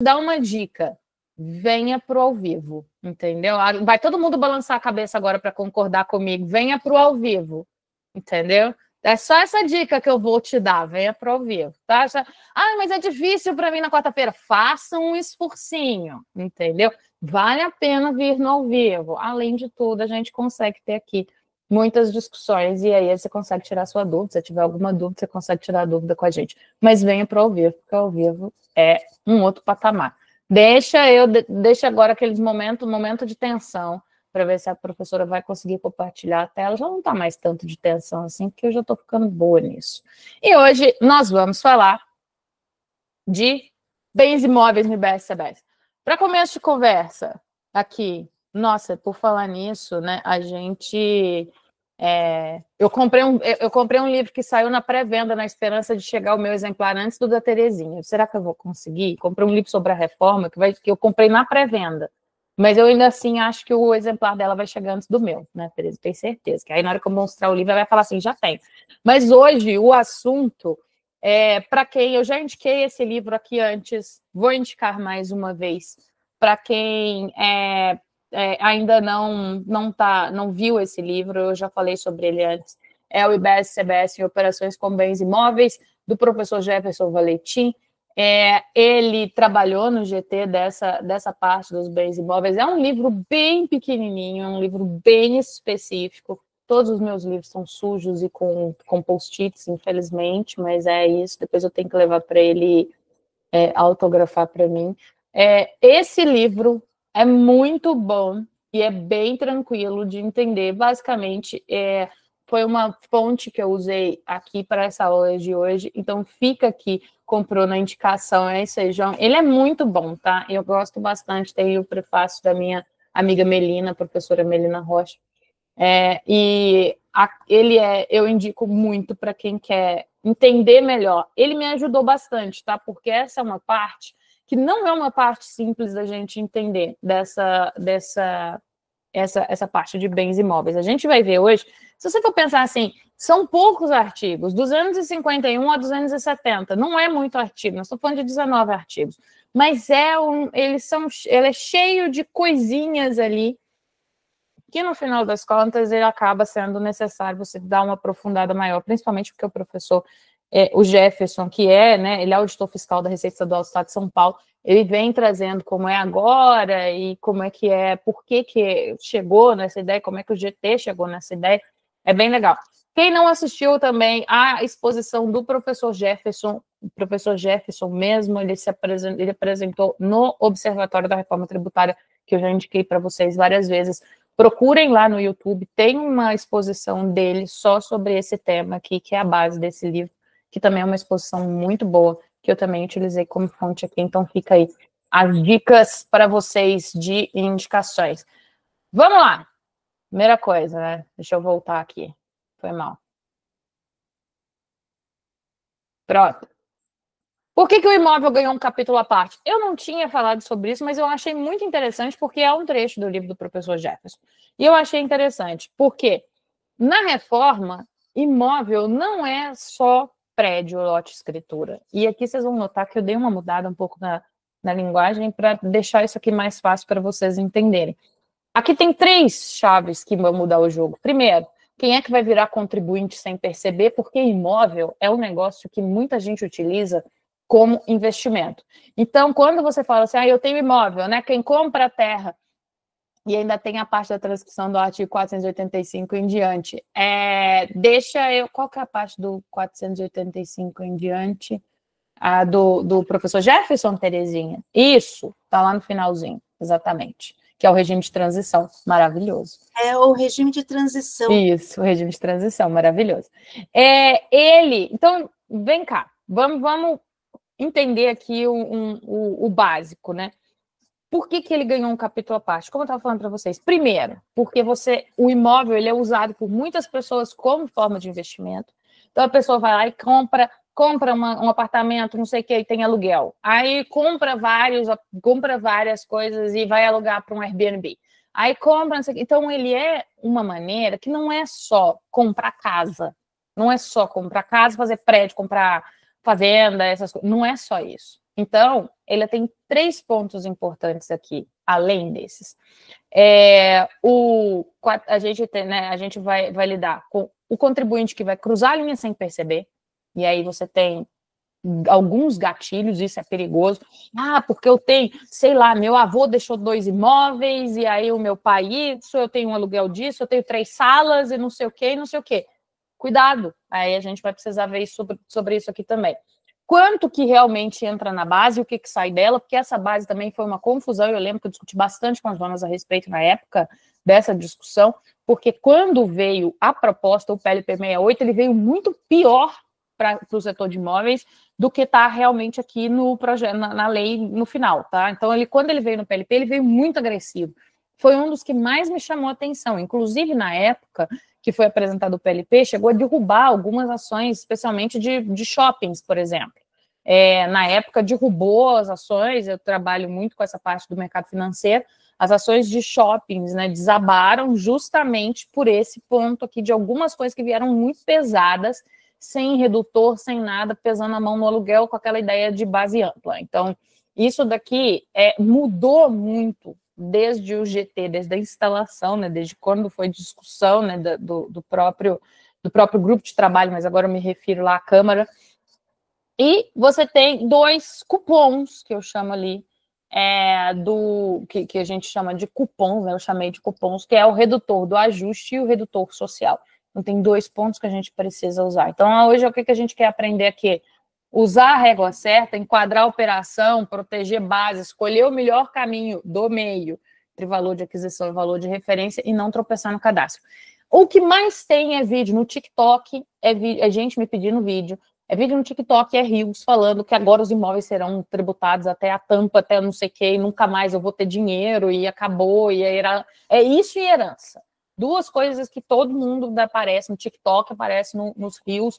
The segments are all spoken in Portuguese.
dar uma dica. Venha pro ao vivo, entendeu? Vai todo mundo balançar a cabeça agora para concordar comigo. Venha pro ao vivo, entendeu? É só essa dica que eu vou te dar. Venha pro ao vivo, tá? Mas é difícil para mim na quarta-feira. Faça um esforcinho, entendeu? Vale a pena vir no ao vivo. Além de tudo, a gente consegue ter aqui muitas discussões e aí você consegue tirar sua dúvida. Se tiver alguma dúvida, você consegue tirar a dúvida com a gente. Mas venha pro ao vivo, porque ao vivo é um outro patamar. Deixa agora aqueles momento de tensão, para ver se a professora vai conseguir compartilhar a tela. Já não está mais tanto de tensão assim, porque eu já estou ficando boa nisso. E hoje nós vamos falar de bens imóveis no IBS-CBS. Para começo de conversa, aqui, nossa, por falar nisso, né, eu comprei um livro que saiu na pré-venda na esperança de chegar o meu exemplar antes do da Terezinha. Será que eu vou conseguir? Comprei um livro sobre a reforma que eu comprei na pré-venda. Mas eu ainda assim acho que o exemplar dela vai chegar antes do meu, né, Tereza? Tenho certeza. Que aí na hora que eu mostrar o livro, ela vai falar assim, já tem. Mas hoje o assunto para quem eu já indiquei esse livro aqui antes, vou indicar mais uma vez para quem ainda não viu esse livro, eu já falei sobre ele antes, é o IBS-CBS em Operações com Bens Imóveis, do professor Jefferson Valetim. Ele trabalhou no GT dessa parte dos bens imóveis. É um livro bem pequenininho, é um livro bem específico. Todos os meus livros são sujos e com post-its, infelizmente, mas é isso. Depois eu tenho que levar para ele autografar para mim. Esse livro é muito bom e é bem tranquilo de entender. Basicamente, foi uma fonte que eu usei aqui para essa aula de hoje, então fica aqui, comprou na indicação, é isso aí, João. Ele é muito bom, tá? Eu gosto bastante, tem o prefácio da minha amiga Melina, professora Melina Rocha, eu indico muito para quem quer entender melhor. Ele me ajudou bastante, tá? Porque essa é uma parte que não é uma parte simples da gente entender essa parte de bens imóveis. A gente vai ver hoje, se você for pensar assim, são poucos artigos, 251 a 270, não é muito artigo, nós estamos falando de 19 artigos, mas ele é cheio de coisinhas ali, que no final das contas ele acaba sendo necessário você dar uma aprofundada maior, principalmente porque o professor, o Jefferson, que ele é auditor fiscal da Receita Estadual do Estado de São Paulo, ele vem trazendo como é agora e como é que por que chegou nessa ideia, como é que o GT chegou nessa ideia, é bem legal. Quem não assistiu também à exposição do professor Jefferson, o professor Jefferson mesmo, ele apresentou no Observatório da Reforma Tributária, que eu já indiquei para vocês várias vezes. Procurem lá no YouTube, tem uma exposição dele só sobre esse tema aqui, que é a base desse livro, que também é uma exposição muito boa, que eu também utilizei como fonte aqui, então fica aí as dicas para vocês de indicações. Vamos lá! Primeira coisa, né? Deixa eu voltar aqui. Foi mal. Pronto. Por que o imóvel ganhou um capítulo à parte? Eu não tinha falado sobre isso, mas eu achei muito interessante porque é um trecho do livro do professor Jefferson. E eu achei interessante, porque na reforma, imóvel não é só prédio, lote, escritura. E aqui vocês vão notar que eu dei uma mudada um pouco na linguagem para deixar isso aqui mais fácil para vocês entenderem. Aqui tem 3 chaves que vão mudar o jogo. Primeiro, quem é que vai virar contribuinte sem perceber? Porque imóvel é um negócio que muita gente utiliza como investimento. Então, quando você fala assim, eu tenho imóvel, né? Quem compra a terra, e ainda tem a parte da transcrição do artigo 485 em diante. Qual que é a parte do 485 em diante? A do professor Jefferson, Terezinha? Isso, está lá no finalzinho, exatamente. Que é o regime de transição, maravilhoso. É o regime de transição. Isso, o regime de transição, maravilhoso. Então, vem cá, vamos entender aqui o básico, né? Por que ele ganhou um capítulo à parte? Como eu estava falando para vocês. Primeiro, porque o imóvel ele é usado por muitas pessoas como forma de investimento. Então, a pessoa vai lá e compra um apartamento, não sei o que, e tem aluguel. Aí compra várias coisas e vai alugar para um Airbnb. Aí compra, não sei o que. Então, ele é uma maneira que não é só comprar casa. Não é só comprar casa, fazer prédio, comprar fazenda, essas coisas. Não é só isso. Então, ele tem 3 pontos importantes aqui, além desses. A gente tem, né, a gente vai lidar com o contribuinte que vai cruzar a linha sem perceber, e aí você tem alguns gatilhos, isso é perigoso. Porque eu tenho, sei lá, meu avô deixou 2 imóveis, e aí o meu pai isso, eu tenho um aluguel disso, eu tenho 3 salas, e não sei o quê, e não sei o quê. Cuidado, aí a gente vai precisar ver sobre isso aqui também. Quanto que realmente entra na base, o que sai dela, porque essa base também foi uma confusão, eu lembro que eu discuti bastante com as donas a respeito na época dessa discussão, porque quando veio a proposta, o PLP 68, ele veio muito pior para o setor de imóveis do que está realmente aqui no projeto, na lei no final, tá? Então, quando ele veio no PLP, ele veio muito agressivo. Foi um dos que mais me chamou a atenção, inclusive na época que foi apresentado o PLP, chegou a derrubar algumas ações, especialmente de shoppings, por exemplo. Na época, derrubou as ações, eu trabalho muito com essa parte do mercado financeiro, as ações de shoppings, né, desabaram justamente por esse ponto aqui, de algumas coisas que vieram muito pesadas, sem redutor, sem nada, pesando a mão no aluguel, com aquela ideia de base ampla. Então, isso daqui mudou muito, desde o GT, desde a instalação, né, desde quando foi discussão, né, do próprio grupo de trabalho, mas agora eu me refiro lá à Câmara. E você tem 2 cupons, que eu chamo ali, que a gente chama de cupons, né, eu chamei de cupons, que é o redutor do ajuste e o redutor social. Então, tem 2 pontos que a gente precisa usar. Então, hoje, o que a gente quer aprender aqui? Usar a régua certa, enquadrar a operação, proteger base, escolher o melhor caminho do meio entre valor de aquisição e valor de referência e não tropeçar no cadastro. O que mais tem é vídeo no TikTok, é gente me pedindo vídeo, vídeo no TikTok, Reels falando que agora os imóveis serão tributados até a tampa, até não sei o que, e nunca mais eu vou ter dinheiro, e acabou, e é isso e herança. 2 coisas que todo mundo aparece no TikTok, aparece nos Reels.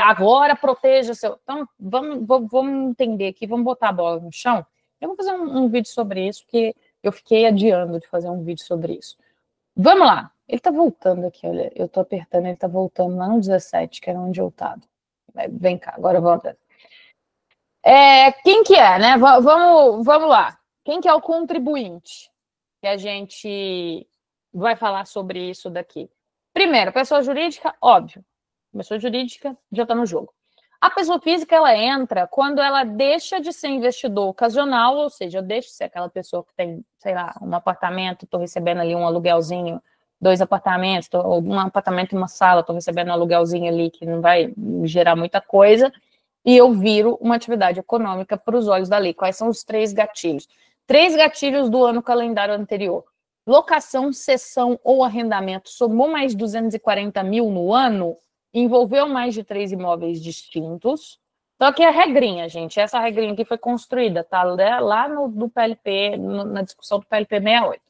Agora proteja seu... Então, vamos entender aqui, vamos botar a bola no chão. Eu vou fazer um vídeo sobre isso, que eu fiquei adiando de fazer um vídeo sobre isso. Vamos lá. Ele tá voltando aqui, olha. Eu tô apertando, ele tá voltando lá no 17, que era onde eu tava. Vem cá, agora volta. Quem que é, né? Vamos lá. Quem que é o contribuinte? Que a gente vai falar sobre isso daqui. Primeiro, pessoa jurídica, óbvio. Pessoa jurídica já está no jogo. A pessoa física, ela entra quando ela deixa de ser investidor ocasional, ou seja, deixa de ser aquela pessoa que tem, sei lá, um apartamento, estou recebendo ali um aluguelzinho, 2 apartamentos, ou um apartamento e uma sala, estou recebendo um aluguelzinho ali que não vai gerar muita coisa, e eu viro uma atividade econômica para os olhos da lei. Quais são os 3 gatilhos? 3 gatilhos do ano calendário anterior. Locação, cessão ou arrendamento somou mais 240 mil no ano, envolveu mais de 3 imóveis distintos. Então, aqui é a regrinha, gente. Essa regrinha aqui foi construída, tá? Lá no PLP, na discussão do PLP 68.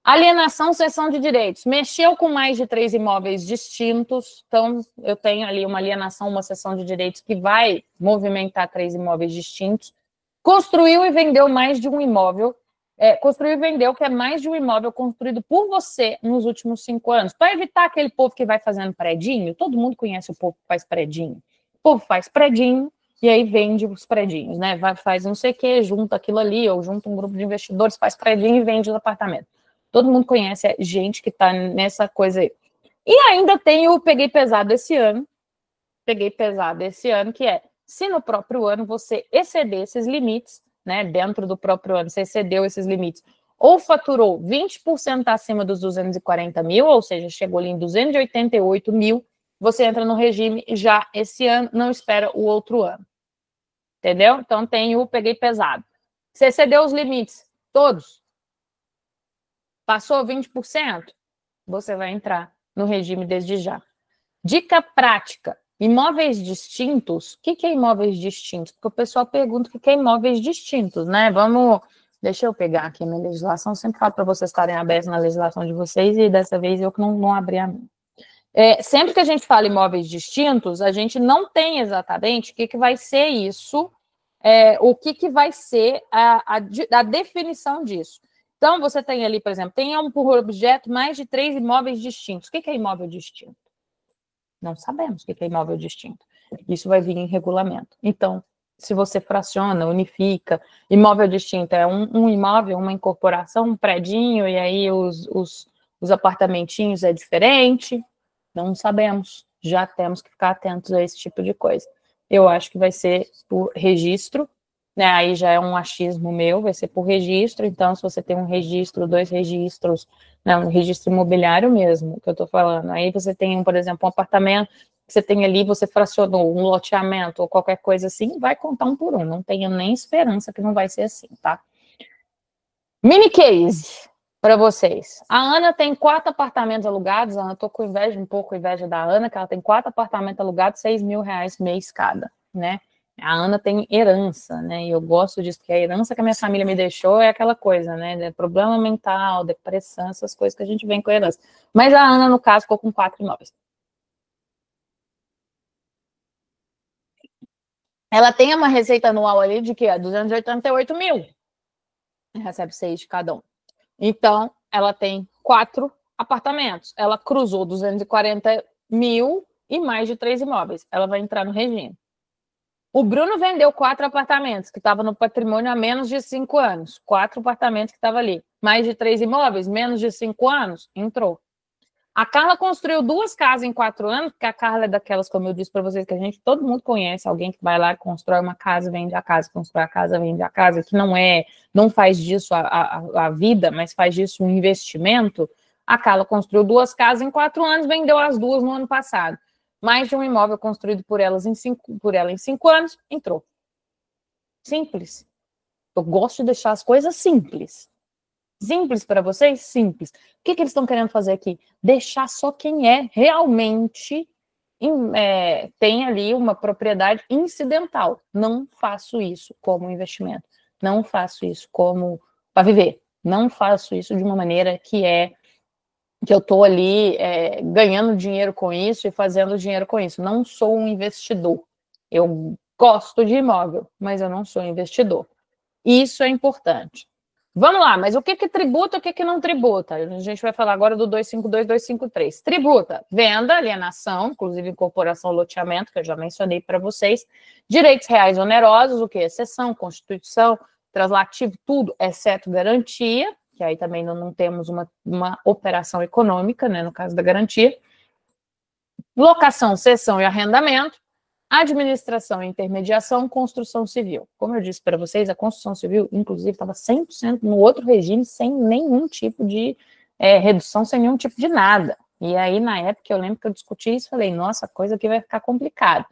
Alienação, cessão de direitos. Mexeu com mais de 3 imóveis distintos. Então, eu tenho ali uma alienação, uma cessão de direitos que vai movimentar 3 imóveis distintos. Construiu e vendeu mais de um imóvel. Construiu e vendeu, que é mais de um imóvel construído por você nos últimos 5 anos. Para evitar aquele povo que vai fazendo predinho, todo mundo conhece o povo que faz predinho. O povo faz predinho e aí vende os predinhos, né? Faz não sei o quê, junta aquilo ali, ou junta um grupo de investidores, faz predinho e vende os apartamentos. Todo mundo conhece gente que está nessa coisa aí. E ainda tem o peguei pesado esse ano, que é, se no próprio ano você exceder esses limites, né, dentro do próprio ano, você excedeu esses limites, ou faturou 20% acima dos 240 mil, ou seja, chegou ali em 288 mil, você entra no regime já esse ano, não espera o outro ano. Entendeu? Então tem o peguei pesado. Você excedeu os limites, todos. Passou 20%, você vai entrar no regime desde já. Dica prática. Imóveis distintos. O que é imóveis distintos? Porque o pessoal pergunta o que é imóveis distintos, né? Deixa eu pegar aqui a minha legislação. Sempre falo para vocês estarem abertos na legislação de vocês e dessa vez eu que não abri a minha. Sempre que a gente fala imóveis distintos, a gente não tem exatamente o que vai ser isso, o que vai ser a definição disso. Então, você tem ali, por exemplo, tem por objeto mais de 3 imóveis distintos. O que é imóvel distinto? Não sabemos o que é imóvel distinto. Isso vai vir em regulamento. Então, se você fraciona, unifica, imóvel distinto é um imóvel, uma incorporação, um predinho, e aí os apartamentinhos é diferente, não sabemos, já temos que ficar atentos a esse tipo de coisa. Eu acho que vai ser por registro, né? Aí já é um achismo meu, vai ser por registro, então se você tem um registro, 2 registros, né, um registro imobiliário mesmo, que eu estou falando, aí você tem, por exemplo, um apartamento, que você tem ali, você fracionou um loteamento ou qualquer coisa assim, vai contar um por um, não tenho nem esperança que não vai ser assim, tá? Mini case para vocês. A Ana tem 4 apartamentos alugados, eu tô com inveja, um pouco inveja da Ana, que ela tem 4 apartamentos alugados, R$6.000 mês cada, né? A Ana tem herança, né? E eu gosto disso, porque a herança que a minha família me deixou é aquela coisa, né? Problema mental, depressão, essas coisas que a gente vem com a herança. Mas a Ana, no caso, ficou com 4 imóveis. Ela tem uma receita anual ali de que 288 mil. Recebe 6 de cada um. Então, ela tem 4 apartamentos. Ela cruzou 240 mil e mais de 3 imóveis. Ela vai entrar no regime. O Bruno vendeu 4 apartamentos, que estavam no patrimônio há menos de 5 anos. 4 apartamentos que estavam ali. Mais de 3 imóveis, menos de 5 anos, entrou. A Carla construiu 2 casas em 4 anos, porque a Carla é daquelas, como eu disse para vocês, que todo mundo conhece, alguém que vai lá, constrói uma casa, vende a casa, constrói a casa, vende a casa, que não faz disso a vida, mas faz disso um investimento. A Carla construiu 2 casas em 4 anos, vendeu as 2 no ano passado. Mais de um imóvel construído por ela em 5 anos, entrou. Simples. Eu gosto de deixar as coisas simples. Simples para vocês? Simples. O que eles estão querendo fazer aqui? Deixar só quem é realmente tem ali uma propriedade incidental. Não faço isso como investimento. Não faço isso como para viver. Não faço isso de uma maneira que eu estou ali ganhando dinheiro com isso e fazendo dinheiro com isso. Não sou um investidor. Eu gosto de imóvel, mas eu não sou investidor. Isso é importante. Vamos lá, mas o que tributa, o que não tributa? A gente vai falar agora do 252, 253. Tributa, venda, alienação, inclusive incorporação, loteamento, que eu já mencionei para vocês. Direitos reais onerosos, o que? Cessão, constituição, translativo, tudo, exceto garantia, que aí também não temos uma operação econômica, né, no caso da garantia. Locação, cessão e arrendamento. Administração e intermediação, construção civil. Como eu disse para vocês, a construção civil, inclusive, estava 100% no outro regime, sem nenhum tipo de redução, sem nenhum tipo de nada. E aí, na época, eu lembro que eu discuti isso e falei, nossa, a coisa aqui vai ficar complicada.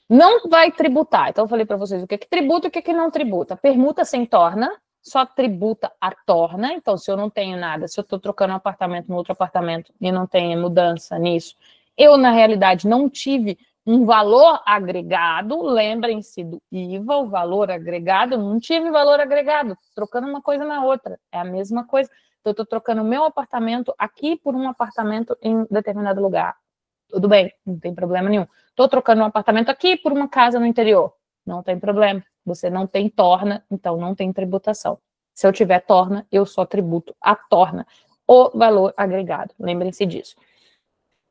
Não vai tributar. Então, eu falei para vocês o que tributa e o que não tributa. Permuta sem torna, só tributa a torna. Então, se eu não tenho nada, se eu estou trocando um apartamento no outro apartamento e não tem mudança nisso, eu, na realidade, não tive um valor agregado, lembrem-se do IVA, o valor agregado, eu não tive valor agregado, trocando uma coisa na outra, é a mesma coisa. Então, eu estou trocando o meu apartamento aqui por um apartamento em determinado lugar. Tudo bem, não tem problema nenhum. Estou trocando um apartamento aqui por uma casa no interior. Não tem problema. Você não tem torna, então não tem tributação. Se eu tiver torna, eu só tributo a torna, o valor agregado. Lembrem-se disso.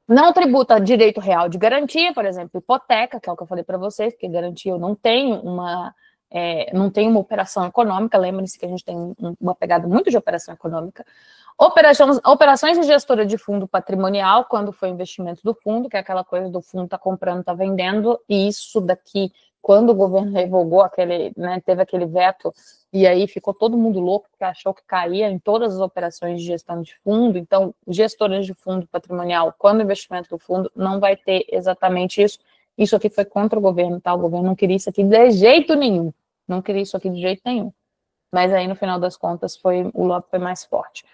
Não tributa direito real de garantia, por exemplo, hipoteca, que é o que eu falei para vocês, porque garantia eu não tenho uma operação econômica. Lembrem-se que a gente tem uma pegada muito de operação econômica. Operações de gestora de fundo patrimonial, quando foi investimento do fundo, que é aquela coisa do fundo está comprando, está vendendo, e isso daqui, quando o governo revogou teve aquele veto, e aí ficou todo mundo louco, porque achou que caía em todas as operações de gestão de fundo. Então, gestoras de fundo patrimonial, quando o investimento do fundo, não vai ter exatamente isso. Isso aqui foi contra o governo, tá? O governo não queria isso aqui de jeito nenhum. Não queria isso aqui de jeito nenhum. Mas aí, no final das contas, o lobby foi mais forte.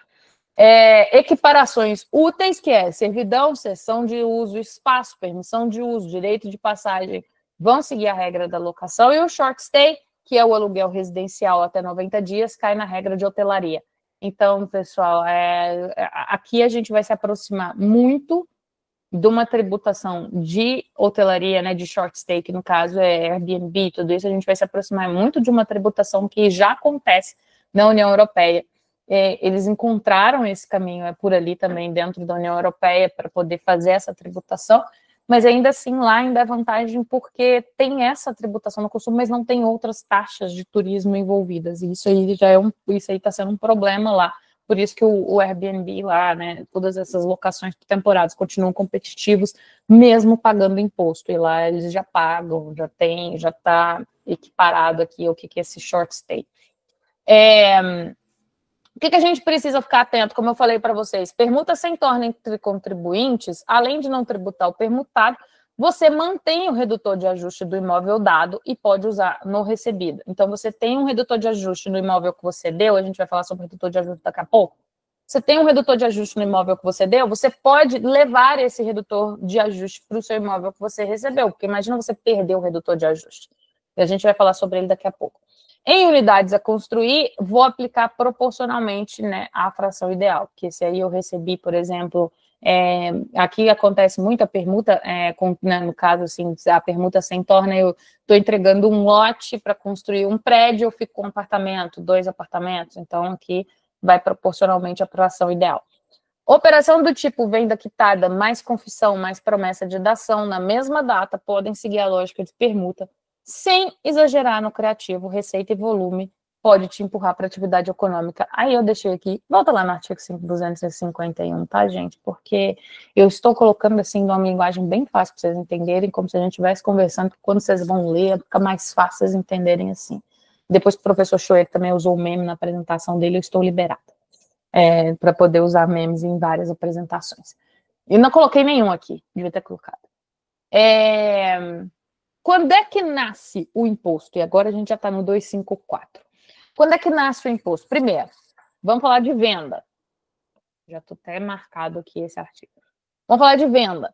Equiparações úteis, que é servidão, cessão de uso, espaço, permissão de uso, direito de passagem, vão seguir a regra da locação. E o short stay, que é o aluguel residencial até 90 dias, cai na regra de hotelaria. Então, pessoal, aqui a gente vai se aproximar muito de uma tributação de hotelaria, né, de short stay, que no caso é Airbnb, tudo isso, a gente vai se aproximar muito de uma tributação que já acontece na União Europeia. Eles encontraram esse caminho por ali também dentro da União Europeia para poder fazer essa tributação. mas ainda assim lá ainda é vantagem porque tem essa tributação no consumo, mas não tem outras taxas de turismo envolvidas, e isso aí isso aí está sendo um problema lá. Por isso que o Airbnb lá, né, todas essas locações por temporadas continuam competitivos, mesmo pagando imposto. E lá eles já pagam, já está equiparado aqui o que é esse short stay. O que a gente precisa ficar atento, como eu falei para vocês? Permuta sem torna entre contribuintes, além de não tributar o permutado, você mantém o redutor de ajuste do imóvel dado e pode usar no recebido. Então, você tem um redutor de ajuste no imóvel que você deu, a gente vai falar sobre o redutor de ajuste daqui a pouco. Você tem um redutor de ajuste no imóvel que você deu, você pode levar esse redutor de ajuste para o seu imóvel que você recebeu, porque imagina você perder o redutor de ajuste. E a gente vai falar sobre ele daqui a pouco. Em unidades a construir, vou aplicar proporcionalmente, né, a fração ideal, porque se aí eu recebi, por exemplo, aqui acontece muito a permuta, né, no caso, assim, a permuta sem torna, eu estou entregando um lote para construir um prédio, eu fico com um apartamento, 2 apartamentos, então aqui vai proporcionalmente a fração ideal. Operação do tipo venda quitada, mais confissão, mais promessa de dação, na mesma data, podem seguir a lógica de permuta, sem exagerar no criativo, receita e volume, pode te empurrar para atividade econômica. Aí eu deixei aqui, volta lá no artigo 251, tá, gente? Porque eu estou colocando, assim, numa linguagem bem fácil para vocês entenderem, como se a gente estivesse conversando, quando vocês vão ler, fica mais fácil vocês entenderem assim. Depois que o professor Schoer também usou o meme na apresentação dele, eu estou liberada para poder usar memes em várias apresentações. E não coloquei nenhum aqui, devia ter colocado. Quando é que nasce o imposto? E agora a gente já está no 254. Quando é que nasce o imposto? Primeiro, vamos falar de venda. Já estou até marcado aqui esse artigo. Vamos falar de venda.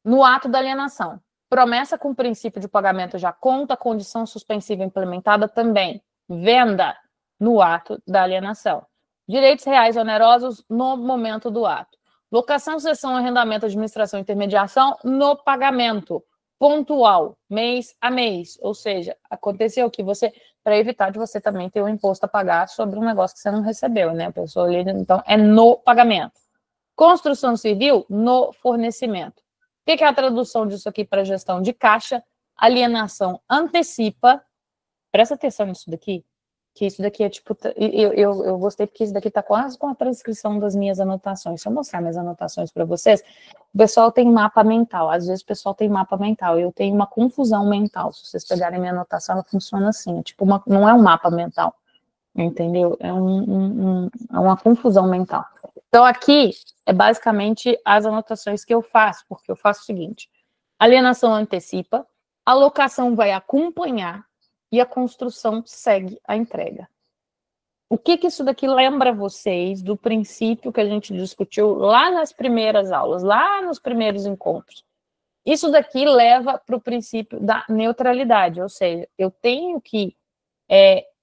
No ato da alienação. Promessa com princípio de pagamento já conta, condição suspensiva implementada também. Venda no ato da alienação. Direitos reais onerosos no momento do ato. Locação, cessão, arrendamento, administração e intermediação no pagamento. Pontual, mês a mês, ou seja, aconteceu que você, para evitar de você também ter um imposto a pagar sobre um negócio que você não recebeu, né? A pessoa ali, então, é no pagamento. Construção civil, no fornecimento. O que é a tradução disso aqui para gestão de caixa? Alienação antecipa, presta atenção nisso daqui, que isso daqui é tipo, eu gostei porque isso daqui está quase com a transcrição das minhas anotações. Se eu mostrar minhas anotações para vocês, o pessoal tem mapa mental, às vezes o pessoal tem mapa mental, eu tenho uma confusão mental, se vocês pegarem minha anotação, ela funciona assim, tipo não é um mapa mental, entendeu? É uma confusão mental. Então aqui é basicamente as anotações que eu faço, porque eu faço o seguinte, alienação antecipa, a locação vai acompanhar, e a construção segue a entrega. O que isso daqui lembra vocês do princípio que a gente discutiu lá nas primeiras aulas, lá nos primeiros encontros? Isso daqui leva para o princípio da neutralidade, ou seja, eu tenho que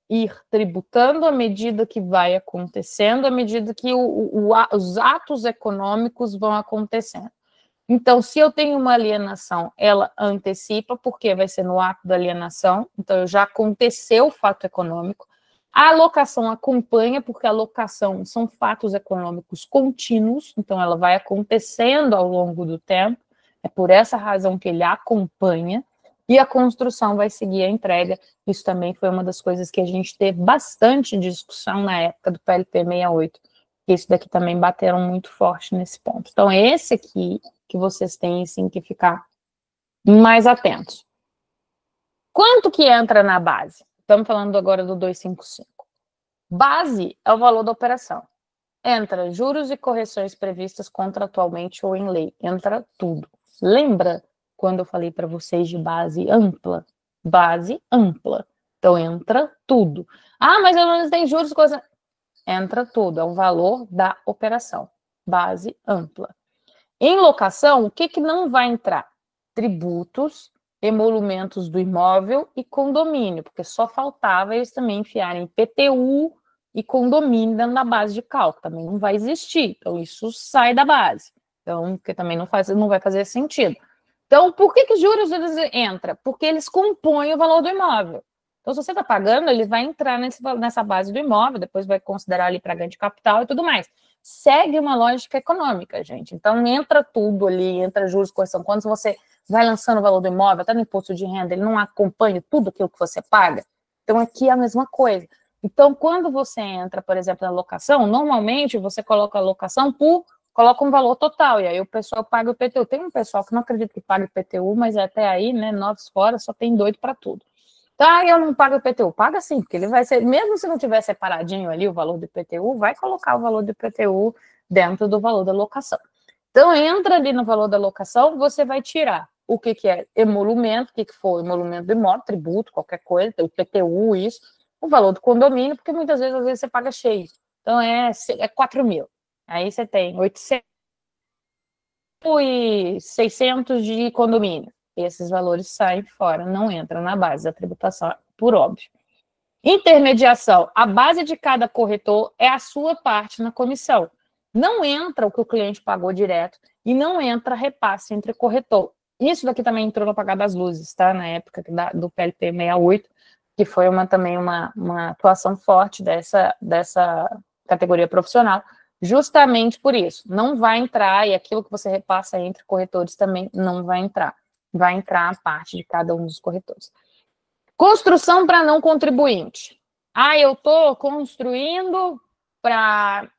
ir tributando à medida que vai acontecendo, à medida que os atos econômicos vão acontecendo. Então, se eu tenho uma alienação, ela antecipa, porque vai ser no ato da alienação, então já aconteceu o fato econômico. A alocação acompanha, porque a alocação são fatos econômicos contínuos, então ela vai acontecendo ao longo do tempo, é por essa razão que ele acompanha, e a construção vai seguir a entrega. Isso também foi uma das coisas que a gente teve bastante discussão na época do PLP 68, esse daqui também bateram muito forte nesse ponto. Então, esse aqui que vocês têm, sim, que ficar mais atentos. Quanto que entra na base? Estamos falando agora do 255. Base é o valor da operação. Entra juros e correções previstas contratualmente ou em lei. Entra tudo. Lembra quando eu falei para vocês de base ampla? Base ampla. Então, entra tudo. Ah, mas eu não tenho juros e coisas... Entra tudo, é o valor da operação. Base ampla. Em locação, o que não vai entrar? Tributos, emolumentos do imóvel e condomínio, porque só faltava eles também enfiarem IPTU e condomínio dentro da base de cálculo, também não vai existir, então isso sai da base, então, porque também não vai fazer sentido. Então, por que juros eles entram? Porque eles compõem o valor do imóvel. Então, se você está pagando, ele vai entrar nessa base do imóvel, depois vai considerar ali para ganho de capital e tudo mais. Segue uma lógica econômica, gente. Então, entra tudo ali, entra juros, correção. Quando você vai lançando o valor do imóvel, até no imposto de renda, ele não acompanha tudo aquilo que você paga. Então, aqui é a mesma coisa. Então, quando você entra, por exemplo, na locação, normalmente você coloca a locação coloca um valor total, e aí o pessoal paga o IPTU. Tem um pessoal que não acredita que paga o IPTU, mas até aí, né, novos fora, só tem doido para tudo. Tá, eu não pago o IPTU. Paga sim, porque ele vai ser, mesmo se não tiver separadinho ali o valor do IPTU, vai colocar o valor do IPTU dentro do valor da locação. Então, entra ali no valor da locação, você vai tirar o que é emolumento, o que for emolumento do imóvel, tributo, qualquer coisa, o IPTU, isso, o valor do condomínio, porque muitas vezes, às vezes, você paga cheio. Então, é 4 mil. Aí você tem 800 e 600 de condomínio. Esses valores saem fora, não entram na base da tributação, por óbvio. Intermediação. A base de cada corretor é a sua parte na comissão. Não entra o que o cliente pagou direto e não entra repasse entre corretor. Isso daqui também entrou no apagar das luzes, tá? Na época do PLP 68, que foi também uma atuação forte dessa categoria profissional, justamente por isso. Não vai entrar, e aquilo que você repassa entre corretores também não vai entrar. Vai entrar a parte de cada um dos corretores. Construção para não contribuinte. Eu estou construindo para...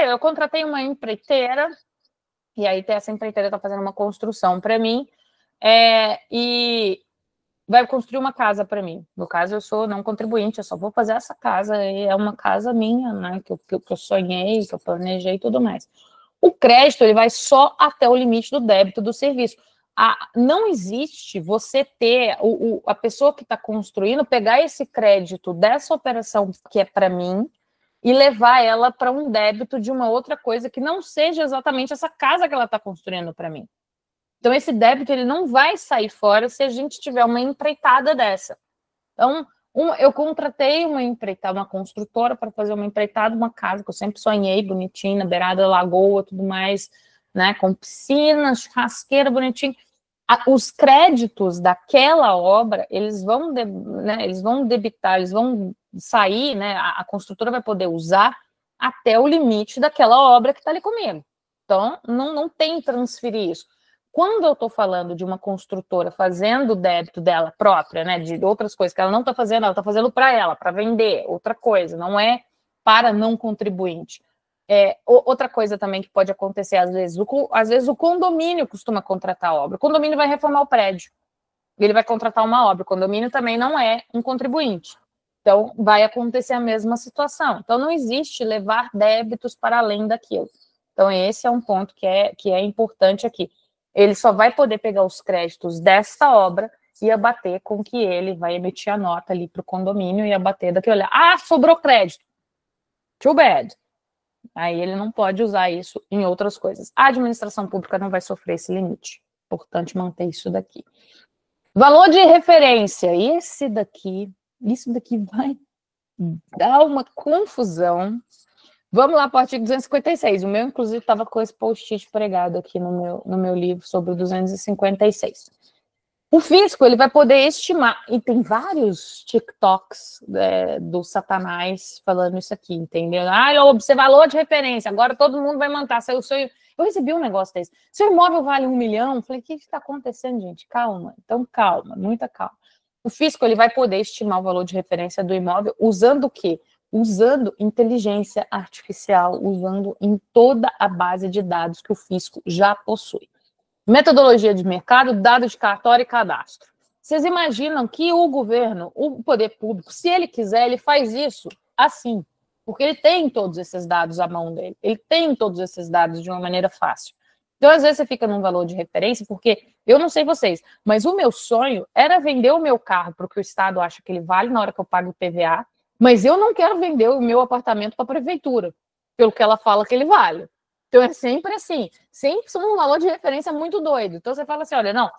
eu contratei uma empreiteira, e aí essa empreiteira está fazendo uma construção para mim, e vai construir uma casa para mim. No caso, eu sou não contribuinte, eu só vou fazer essa casa, e é uma casa minha, né, que eu sonhei, que eu planejei e tudo mais. O crédito, ele vai só até o limite do débito do serviço. Não existe você ter a pessoa que está construindo, pegar esse crédito dessa operação que é para mim e levar ela para um débito de uma outra coisa que não seja exatamente essa casa que ela está construindo para mim. Então, esse débito ele não vai sair fora se a gente tiver uma empreitada dessa. Então, eu contratei uma empreitada, uma construtora para fazer uma empreitada, uma casa que eu sempre sonhei, bonitinha, na beirada da lagoa, tudo mais, né, com piscina, churrasqueira, bonitinho. Os créditos daquela obra, eles vão debitar, eles vão sair, né, a construtora vai poder usar até o limite daquela obra que está ali comigo. Então, não tem transferir isso. Quando eu estou falando de uma construtora fazendo o débito dela própria, né, de outras coisas que ela não está fazendo, ela está fazendo para ela, para vender, outra coisa, não é para não contribuinte. Outra coisa também que pode acontecer, às vezes o condomínio costuma contratar a obra. O condomínio vai reformar o prédio, ele vai contratar uma obra. O condomínio também não é um contribuinte. Então, vai acontecer a mesma situação. Então, não existe levar débitos para além daquilo. Então, esse é um ponto que é importante aqui. Ele só vai poder pegar os créditos desta obra e abater com que ele vai emitir a nota ali para o condomínio e abater daquilo. Sobrou crédito. Too bad. Aí ele não pode usar isso em outras coisas. A administração pública não vai sofrer esse limite. Importante manter isso daqui. Valor de referência. Isso daqui vai dar uma confusão. Vamos lá para o artigo 256. O meu, inclusive, estava com esse post-it pregado aqui no meu livro sobre o 256. O fisco, ele vai poder estimar, e tem vários TikToks do Satanás falando isso aqui, entendeu? Seu valor de referência, agora todo mundo vai manter. Eu recebi um negócio desse. Seu imóvel vale 1 milhão? Eu falei, o que está acontecendo, gente? Calma. Então, calma, muita calma. O fisco, ele vai poder estimar o valor de referência do imóvel usando o quê? Usando inteligência artificial, usando em toda a base de dados que o fisco já possui. Metodologia de mercado, dados de cartório e cadastro. Vocês imaginam que o governo, o poder público, se ele quiser, ele faz isso assim, porque ele tem todos esses dados à mão dele, ele tem todos esses dados de uma maneira fácil. Então, às vezes, você fica num valor de referência, porque eu não sei vocês, mas o meu sonho era vender o meu carro para o que o Estado acha que ele vale na hora que eu pago o IPVA, mas eu não quero vender o meu apartamento para a prefeitura, pelo que ela fala que ele vale. Então, é sempre assim, sempre um valor de referência muito doido. Então, você fala assim, olha, não,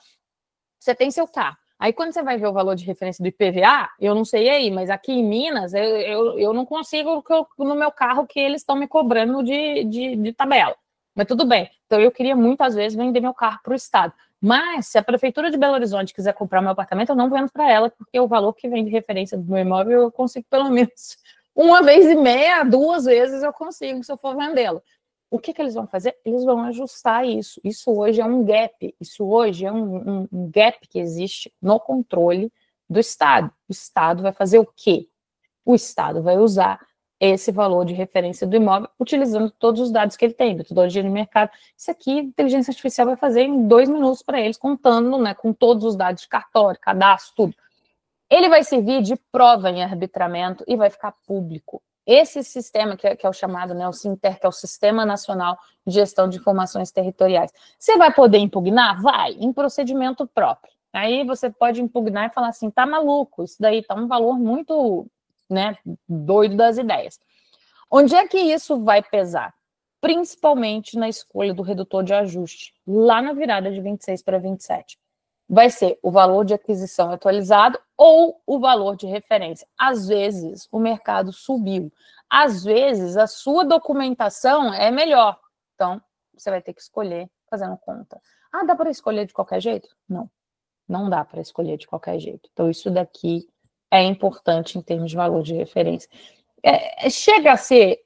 você tem seu carro. Aí, quando você vai ver o valor de referência do IPVA, eu não sei aí, mas aqui em Minas, eu não consigo no meu carro que eles estão me cobrando de tabela. Mas tudo bem. Então, eu queria muitas vezes vender meu carro para o Estado. Mas, se a Prefeitura de Belo Horizonte quiser comprar meu apartamento, eu não vendo para ela, porque o valor que vem de referência do meu imóvel, eu consigo pelo menos 1 vez e meia, 2 vezes eu consigo, se eu for vendê-lo. O que eles vão fazer? Eles vão ajustar isso. Isso hoje é um gap. Isso hoje é um gap que existe no controle do Estado. O Estado vai fazer o quê? O Estado vai usar esse valor de referência do imóvel, utilizando todos os dados que ele tem, metodologia de mercado. Isso aqui, a inteligência artificial vai fazer em 2 minutos para eles, contando, né, com todos os dados de cartório, cadastro, tudo. Ele vai servir de prova em arbitramento e vai ficar público. Esse sistema, que é o chamado, né, o SINTER, que é o Sistema Nacional de Gestão de Informações Territoriais. Você vai poder impugnar? Vai, em procedimento próprio. Aí você pode impugnar e falar assim, tá maluco, isso daí tá um valor muito, né, doido das ideias. Onde é que isso vai pesar? Principalmente na escolha do redutor de ajuste, lá na virada de 26 para 27. Vai ser o valor de aquisição atualizado ou o valor de referência. Às vezes, o mercado subiu. Às vezes, a sua documentação é melhor. Então, você vai ter que escolher fazendo conta. Ah, dá para escolher de qualquer jeito? Não, não dá para escolher de qualquer jeito. Então, isso daqui é importante em termos de valor de referência. Chega a ser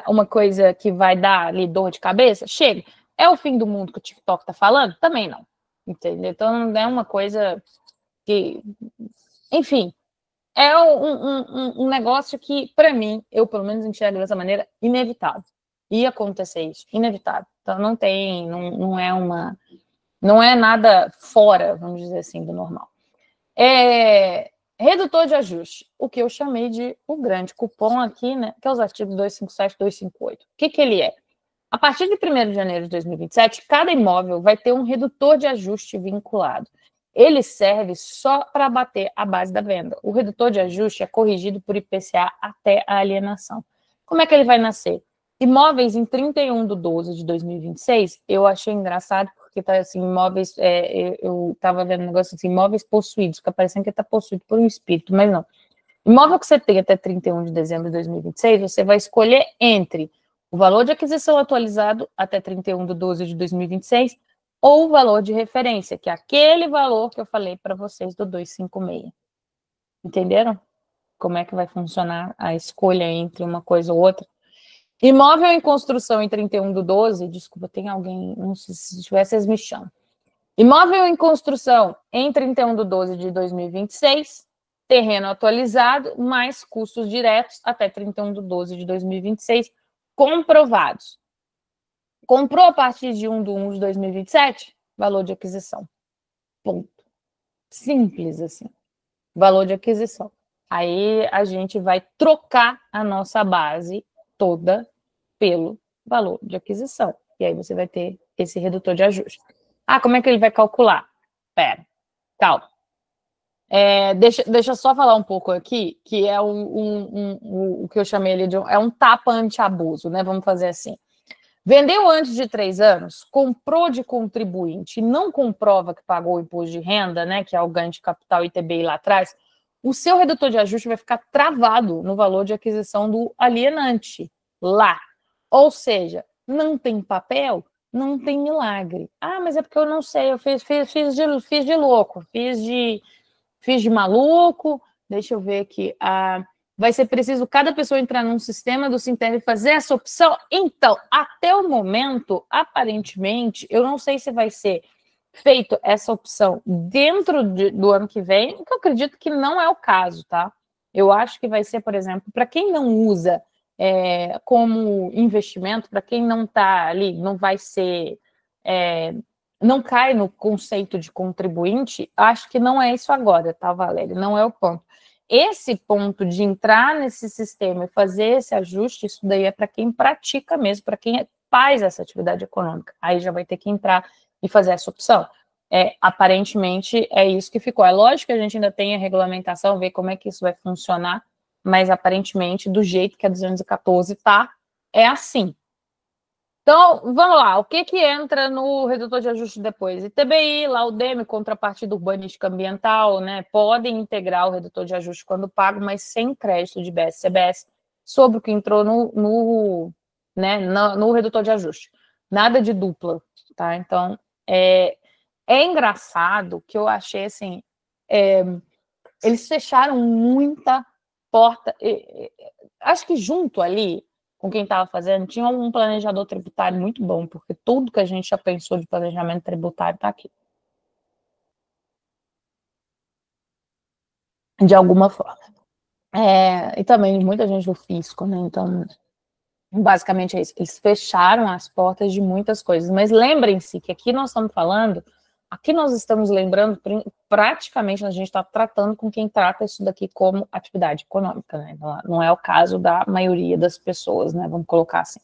uma coisa que vai dar ali dor de cabeça? Chega. É o fim do mundo que o TikTok está falando? Também não. Entendeu? Então, não é uma coisa que... Enfim, é um negócio que, para mim, eu pelo menos enxergo dessa maneira, inevitável. Ia acontecer isso, inevitável. Então, não é nada fora, vamos dizer assim, do normal. Redutor de ajuste, o que eu chamei de o grande cupom aqui, né, que é os artigos 257 e 258. O que ele é? A partir de 1º de janeiro de 2027, cada imóvel vai ter um redutor de ajuste vinculado. Ele serve só para abater a base da venda. O redutor de ajuste é corrigido por IPCA até a alienação. Como é que ele vai nascer? Imóveis em 31/12/2026, eu achei engraçado, porque tá assim, imóveis, eu estava vendo um negócio assim, imóveis possuídos, fica parecendo que está possuído por um espírito, mas não. Imóvel que você tem até 31 de dezembro de 2026, você vai escolher entre o valor de aquisição atualizado até 31/12/2026 ou o valor de referência, que é aquele valor que eu falei para vocês do 256. Entenderam? Como é que vai funcionar a escolha entre uma coisa ou outra? Imóvel em construção em 31/12, desculpa, tem alguém, não sei se tiver, vocês me chamam. Imóvel em construção em 31/12/2026, terreno atualizado, mais custos diretos até 31/12/2026, comprovados. Comprou a partir de 1/1/2027, valor de aquisição. Ponto. Simples assim. Valor de aquisição. Aí a gente vai trocar a nossa base toda pelo valor de aquisição. E aí você vai ter esse redutor de ajuste. Ah, como é que ele vai calcular? Pera, calma. Deixa eu só falar um pouco aqui, que é o que eu chamei ali de um tapa anti-abuso, né? Vamos fazer assim. Vendeu antes de 3 anos, comprou de contribuinte e não comprova que pagou o imposto de renda, né? Que é o ganho de capital ITBI lá atrás, o seu redutor de ajuste vai ficar travado no valor de aquisição do alienante lá. Ou seja, não tem papel, não tem milagre. Ah, mas é porque eu não sei, eu fiz de louco, fiz de maluco, deixa eu ver aqui. Vai ser preciso cada pessoa entrar num sistema do SINTER e fazer essa opção? Então, até o momento, aparentemente, eu não sei se vai ser feito essa opção dentro do ano que vem, que eu acredito que não é o caso, tá? Eu acho que vai ser, por exemplo, para quem não usa como investimento, para quem não está ali, não vai ser... não cai no conceito de contribuinte, acho que não é isso agora, tá, Valéria? Não é o ponto. Esse ponto de entrar nesse sistema e fazer esse ajuste, isso daí é para quem pratica mesmo, para quem faz essa atividade econômica. Aí já vai ter que entrar e fazer essa opção. Aparentemente é isso que ficou. É lógico que a gente ainda tem a regulamentação, ver como é que isso vai funcionar, mas aparentemente, do jeito que a 214 está, é assim. Então, vamos lá, o que entra no redutor de ajuste depois? ITBI, Laudeme, contrapartida urbanística ambiental, né? Podem integrar o redutor de ajuste quando pago, mas sem crédito de BS-CBS, sobre o que entrou no redutor de ajuste. Nada de dupla, tá? Então, é engraçado que eu achei, assim, eles fecharam muita porta, acho que junto ali, com quem estava fazendo, tinha um planejador tributário muito bom, porque tudo que a gente já pensou de planejamento tributário está aqui. De alguma forma. E também muita gente do fisco, né? Então, basicamente é isso. Eles fecharam as portas de muitas coisas. Mas lembrem-se que aqui nós estamos falando, aqui nós estamos lembrando, praticamente a gente está tratando com quem trata isso daqui como atividade econômica, né? Não é o caso da maioria das pessoas, né? Vamos colocar assim.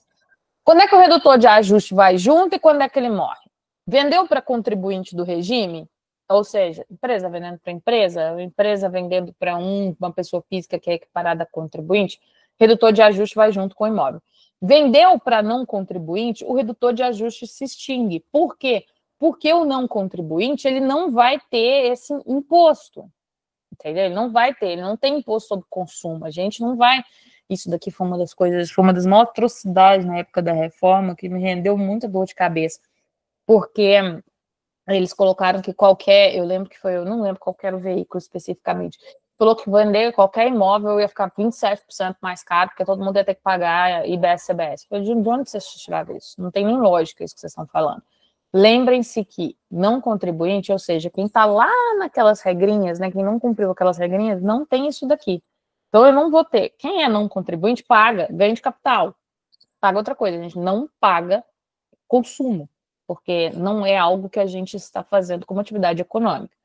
Quando é que o redutor de ajuste vai junto e quando é que ele morre? Vendeu para contribuinte do regime? Ou seja, empresa vendendo para empresa vendendo para uma pessoa física que é equiparada a contribuinte, redutor de ajuste vai junto com o imóvel. Vendeu para não contribuinte, o redutor de ajuste se extingue. Por quê? Porque o não contribuinte ele não vai ter esse imposto. Entendeu? Ele não vai ter, ele não tem imposto sobre consumo. A gente não vai. Isso daqui foi uma das coisas, foi uma das maiores atrocidades na época da reforma, que me rendeu muita dor de cabeça. Porque eles colocaram que qualquer, eu lembro que foi, eu não lembro qual era o veículo especificamente, falou que vender qualquer imóvel ia ficar 27% mais caro, porque todo mundo ia ter que pagar IBS, CBS. Eu falei, de onde vocês tiraram isso? Não tem nem lógica isso que vocês estão falando. Lembrem-se que não contribuinte, ou seja, quem está lá naquelas regrinhas, né, quem não cumpriu aquelas regrinhas, não tem isso daqui. Então eu não vou ter. Quem é não contribuinte, paga, ganho de capital. Paga outra coisa, a gente não paga consumo, porque não é algo que a gente está fazendo como atividade econômica.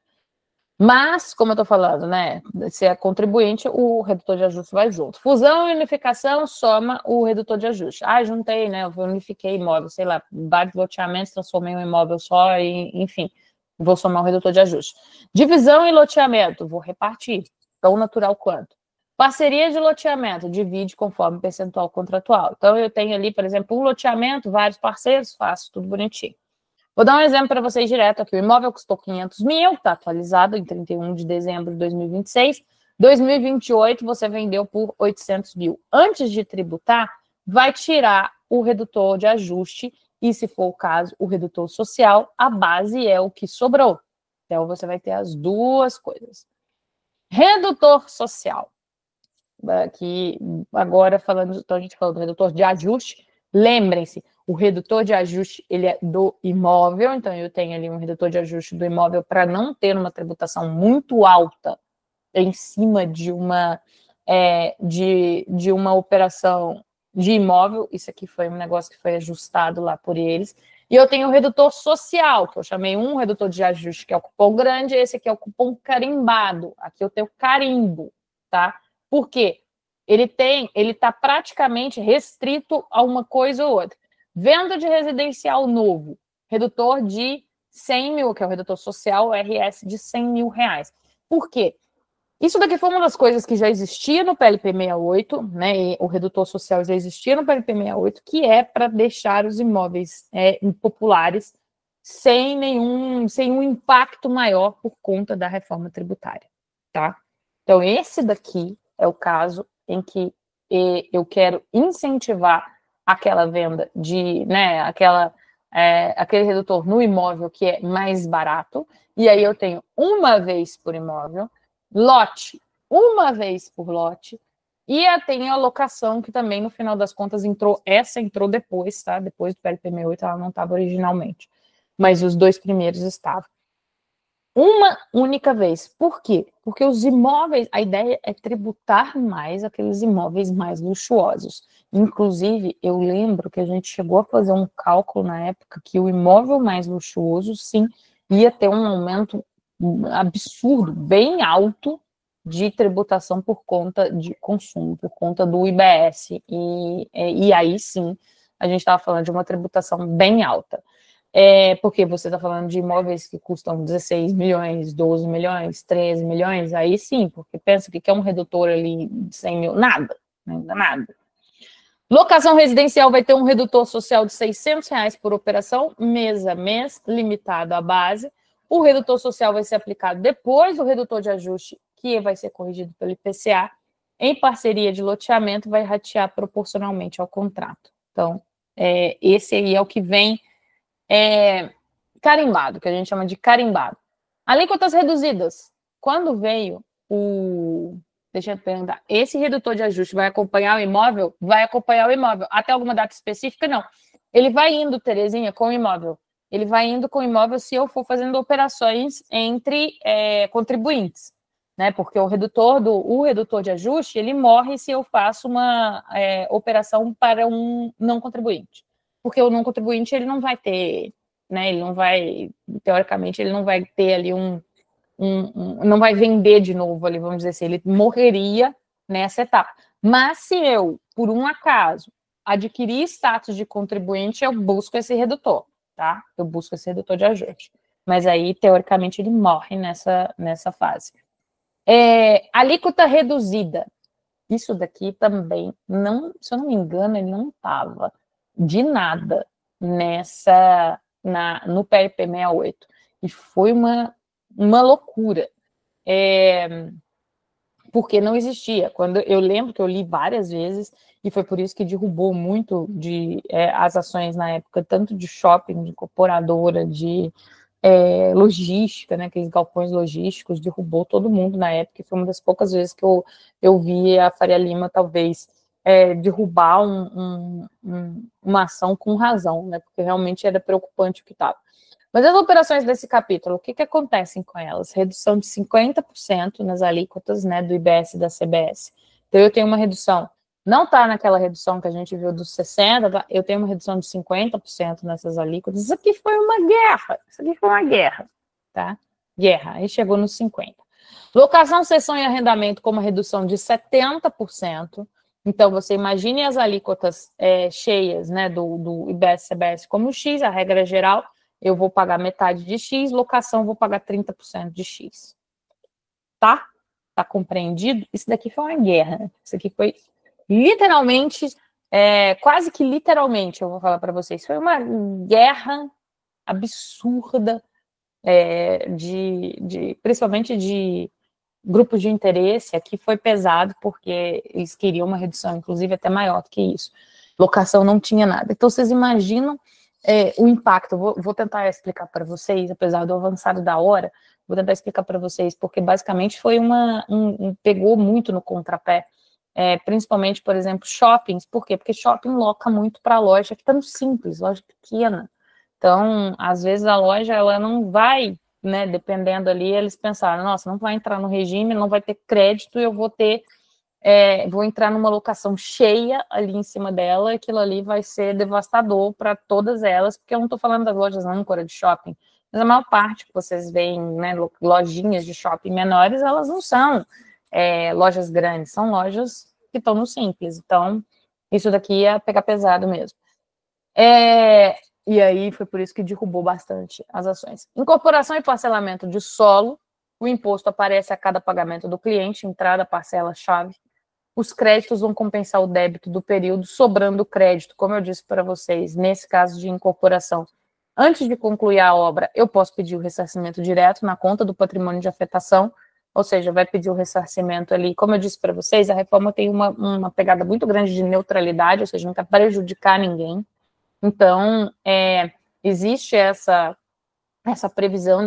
Mas, como eu estou falando, né, se é contribuinte, o redutor de ajuste vai junto. Fusão e unificação soma o redutor de ajuste. Juntei, né, eu unifiquei imóvel, sei lá, vários loteamentos, transformei um imóvel só e, enfim, vou somar o redutor de ajuste. Divisão e loteamento, vou repartir, tão natural quanto. Parceria de loteamento, divide conforme percentual contratual. Então, eu tenho ali, por exemplo, um loteamento, vários parceiros, faço tudo bonitinho. Vou dar um exemplo para vocês direto aqui. O imóvel custou 500 mil, está atualizado em 31 de dezembro de 2026. 2028 você vendeu por 800 mil. Antes de tributar, vai tirar o redutor de ajuste e, se for o caso, o redutor social. A base é o que sobrou. Então, você vai ter as duas coisas. Redutor social. Aqui, agora, então a gente falou do redutor de ajuste. Lembrem-se, o redutor de ajuste, ele é do imóvel, então eu tenho ali um redutor de ajuste do imóvel para não ter uma tributação muito alta em cima de uma, de uma operação de imóvel. Isso aqui foi um negócio que foi ajustado lá por eles. E eu tenho o redutor social, que eu chamei um redutor de ajuste, que é o cupom grande, esse aqui é o cupom carimbado. Aqui eu tenho carimbo, tá? Por quê? Ele está praticamente restrito a uma coisa ou outra. Venda de residencial novo, redutor de 100 mil, que é o redutor social, RS de 100 mil reais. Por quê? Isso daqui foi uma das coisas que já existia no PLP 68, né? E o redutor social já existia no PLP 68, que é para deixar os imóveis impopulares sem um impacto maior por conta da reforma tributária, tá? Então, esse daqui é o caso em que eu quero incentivar aquela venda de, né, aquele redutor no imóvel que é mais barato, e aí eu tenho uma vez por imóvel, lote, uma vez por lote, e tem a locação, que também, no final das contas, entrou depois, tá? Depois do PLP 68, ela não estava originalmente, mas os dois primeiros estavam. Uma única vez. Por quê? Porque os imóveis, a ideia é tributar mais aqueles imóveis mais luxuosos. Inclusive, eu lembro que a gente chegou a fazer um cálculo na época que o imóvel mais luxuoso, sim, ia ter um aumento absurdo, bem alto, de tributação por conta de consumo, por conta do IBS. E aí, sim, a gente estava falando de uma tributação bem alta. Porque você está falando de imóveis que custam 16 milhões, 12 milhões, 13 milhões, aí sim, porque pensa que é um redutor ali de 100 mil, nada, nada. Locação residencial vai ter um redutor social de R$600 por operação, mês a mês, limitado à base. O redutor social vai ser aplicado depois do redutor de ajuste, que vai ser corrigido pelo IPCA. Em parceria de loteamento, vai ratear proporcionalmente ao contrato. Então, esse aí é o que vem carimbado, que a gente chama de carimbado. Alíquotas reduzidas. Quando veio deixa eu perguntar. Esse redutor de ajuste vai acompanhar o imóvel? Vai acompanhar o imóvel. Até alguma data específica? Não. Ele vai indo, Terezinha, com o imóvel. Ele vai indo com o imóvel se eu for fazendo operações entre contribuintes, né? Porque o redutor de ajuste, ele morre se eu faço uma operação para um não contribuinte. Porque o não contribuinte, ele não vai ter, né? Ele não vai, teoricamente, ele não vai ter ali não vai vender de novo ali, vamos dizer assim, ele morreria nessa etapa. Mas se eu, por um acaso, adquirir status de contribuinte, eu busco esse redutor, tá? Eu busco esse redutor de ajuste. Mas aí, teoricamente, ele morre nessa fase. Alíquota reduzida. Isso daqui também, não, se eu não me engano, ele não estava de nada no PLP 68. E foi uma loucura. Porque não existia. Eu lembro que eu li várias vezes, e foi por isso que derrubou muito as ações na época, tanto de shopping, de incorporadora, de logística, né, aqueles galpões logísticos, derrubou todo mundo na época, e foi uma das poucas vezes que eu vi a Faria Lima, talvez, derrubar uma ação com razão, né, porque realmente era preocupante o que estava. Mas as operações desse capítulo, o que acontecem com elas? Redução de 50% nas alíquotas, né, do IBS e da CBS. Então, eu tenho uma redução, não está naquela redução que a gente viu dos 60%, tá? Eu tenho uma redução de 50% nessas alíquotas. Isso aqui foi uma guerra, tá? Guerra, aí chegou nos 50%. Locação, cessão e arrendamento com uma redução de 70%. Então, você imagine as alíquotas cheias, né, do IBS e CBS como X, a regra geral, eu vou pagar metade de X, locação vou pagar 30% de X. Tá? Tá compreendido? Isso daqui foi uma guerra. Isso aqui foi literalmente, quase que literalmente, eu vou falar para vocês, foi uma guerra absurda, principalmente de grupos de interesse. Aqui foi pesado, porque eles queriam uma redução, inclusive, até maior do que isso. Locação não tinha nada. Então, vocês imaginam o impacto. Vou tentar explicar para vocês, apesar do avançado da hora, vou tentar explicar para vocês, porque basicamente foi pegou muito no contrapé, principalmente, por exemplo, shoppings. Por quê? Porque shopping loca muito para loja que tá no simples, loja pequena. Então, às vezes a loja, ela não vai, né, dependendo ali, eles pensaram, nossa, não vai entrar no regime, não vai ter crédito, eu vou entrar numa locação cheia ali em cima dela, aquilo ali vai ser devastador para todas elas, porque eu não estou falando das lojas âncora de shopping, mas a maior parte que vocês veem, né, lojinhas de shopping menores, elas não são lojas grandes, são lojas que estão no simples. Então, isso daqui ia pegar pesado mesmo. E aí foi por isso que derrubou bastante as ações. Incorporação e parcelamento de solo, o imposto aparece a cada pagamento do cliente, entrada, parcela, chave. Os créditos vão compensar o débito do período, sobrando o crédito, como eu disse para vocês, nesse caso de incorporação. Antes de concluir a obra, eu posso pedir o ressarcimento direto na conta do patrimônio de afetação, ou seja, vai pedir o ressarcimento ali. Como eu disse para vocês, a reforma tem uma pegada muito grande de neutralidade, ou seja, não quer prejudicar ninguém. Então, existe essa previsão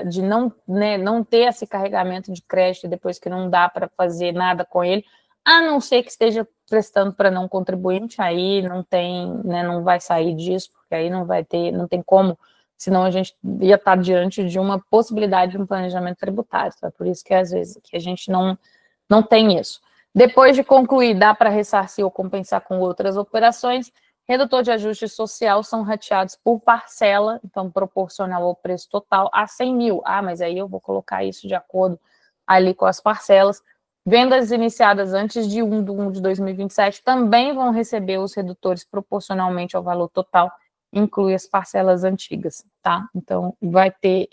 de não ter esse carregamento de crédito depois que não dá para fazer nada com ele, a não ser que esteja prestando para não contribuinte, aí não tem, né, não vai sair disso, porque aí não tem como, senão a gente ia estar diante de uma possibilidade de um planejamento tributário, tá? Por isso que às vezes que a gente não tem isso. Depois de concluir, dá para ressarcir ou compensar com outras operações. Redutor de ajuste social são rateados por parcela, então proporcional ao preço total, a 100 mil. Mas aí eu vou colocar isso de acordo ali com as parcelas. Vendas iniciadas antes de 1/1 de 2027 também vão receber os redutores proporcionalmente ao valor total, inclui as parcelas antigas, tá? Então, vai ter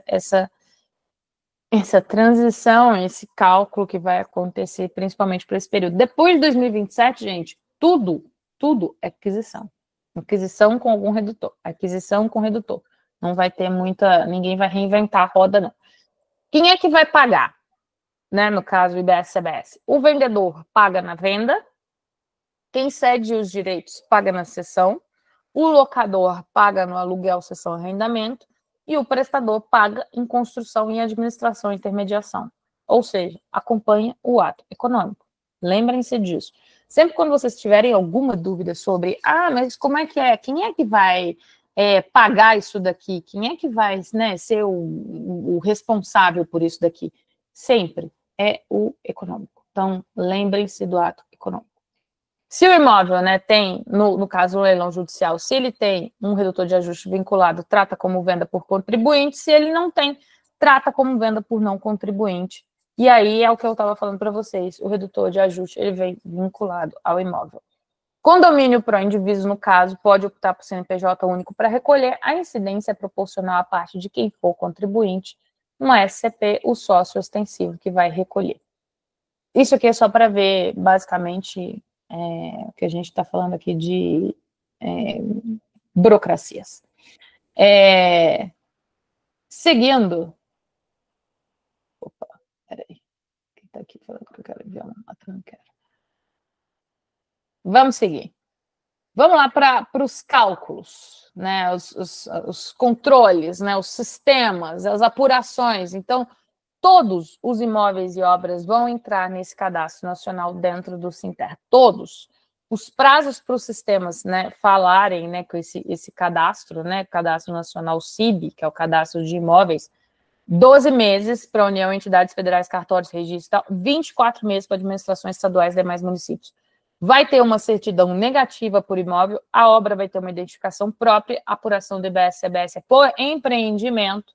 essa transição, esse cálculo que vai acontecer principalmente para esse período. Depois de 2027, gente, tudo é aquisição. Aquisição com algum redutor. Aquisição com redutor. Não vai ter ninguém vai reinventar a roda, não. Quem é que vai pagar? Né, no caso, o IBS-CBS. O vendedor paga na venda, quem cede os direitos paga na cessão, o locador paga no aluguel, cessão e arrendamento, e o prestador paga em construção e administração e intermediação. ou seja, acompanha o ato econômico. Lembrem-se disso. Sempre quando vocês tiverem alguma dúvida sobre, mas como é que é? Quem é que vai pagar isso daqui? Quem é que vai, né, ser o responsável por isso daqui? Sempre é o econômico. Então, lembrem-se do ato econômico. Se o imóvel, né, tem, no caso, um leilão judicial, se ele tem um redutor de ajuste vinculado, trata como venda por contribuinte. Se ele não tem, trata como venda por não contribuinte. E aí é o que eu estava falando para vocês, o redutor de ajuste, ele vem vinculado ao imóvel. Condomínio pró-indiviso, no caso, pode optar por CNPJ único para recolher. A incidência é proporcional à parte de quem for contribuinte. No SCP, o sócio ostensivo que vai recolher. Isso aqui é só para ver, basicamente, o que a gente está falando aqui de burocracias. Seguindo. Opa, peraí. Quem está aqui falando que eu quero enviar uma tranqueira? Vamos seguir. Vamos lá para os cálculos, né? Os controles, né? Os sistemas, as apurações. Então, todos os imóveis e obras vão entrar nesse cadastro nacional dentro do Sinter. Todos. Os prazos para os sistemas, né, falarem, né, com esse cadastro, né, Cadastro Nacional CIB, que é o cadastro de imóveis, 12 meses para a União, entidades federais, cartórios, registro, 24 meses para administrações estaduais e demais municípios. Vai ter uma certidão negativa por imóvel, a obra vai ter uma identificação própria, apuração do IBS, CBS por empreendimento.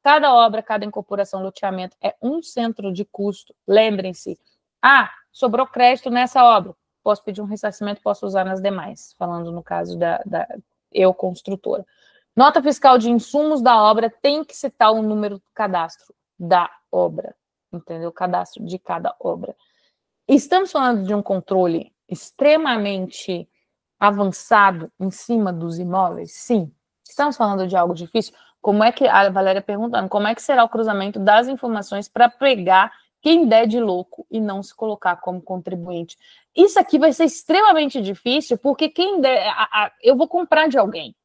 Cada obra, cada incorporação, loteamento é um centro de custo. Lembrem-se, sobrou crédito nessa obra, posso pedir um ressarcimento, posso usar nas demais, falando no caso da eu construtora. Nota fiscal de insumos da obra tem que citar o número do cadastro da obra, entendeu? O cadastro de cada obra. Estamos falando de um controle extremamente avançado em cima dos imóveis? Sim. Estamos falando de algo difícil? Como é que, a Valéria perguntando, como é que será o cruzamento das informações para pegar quem der de louco e não se colocar como contribuinte? Isso aqui vai ser extremamente difícil, porque quem der, eu vou comprar de alguém.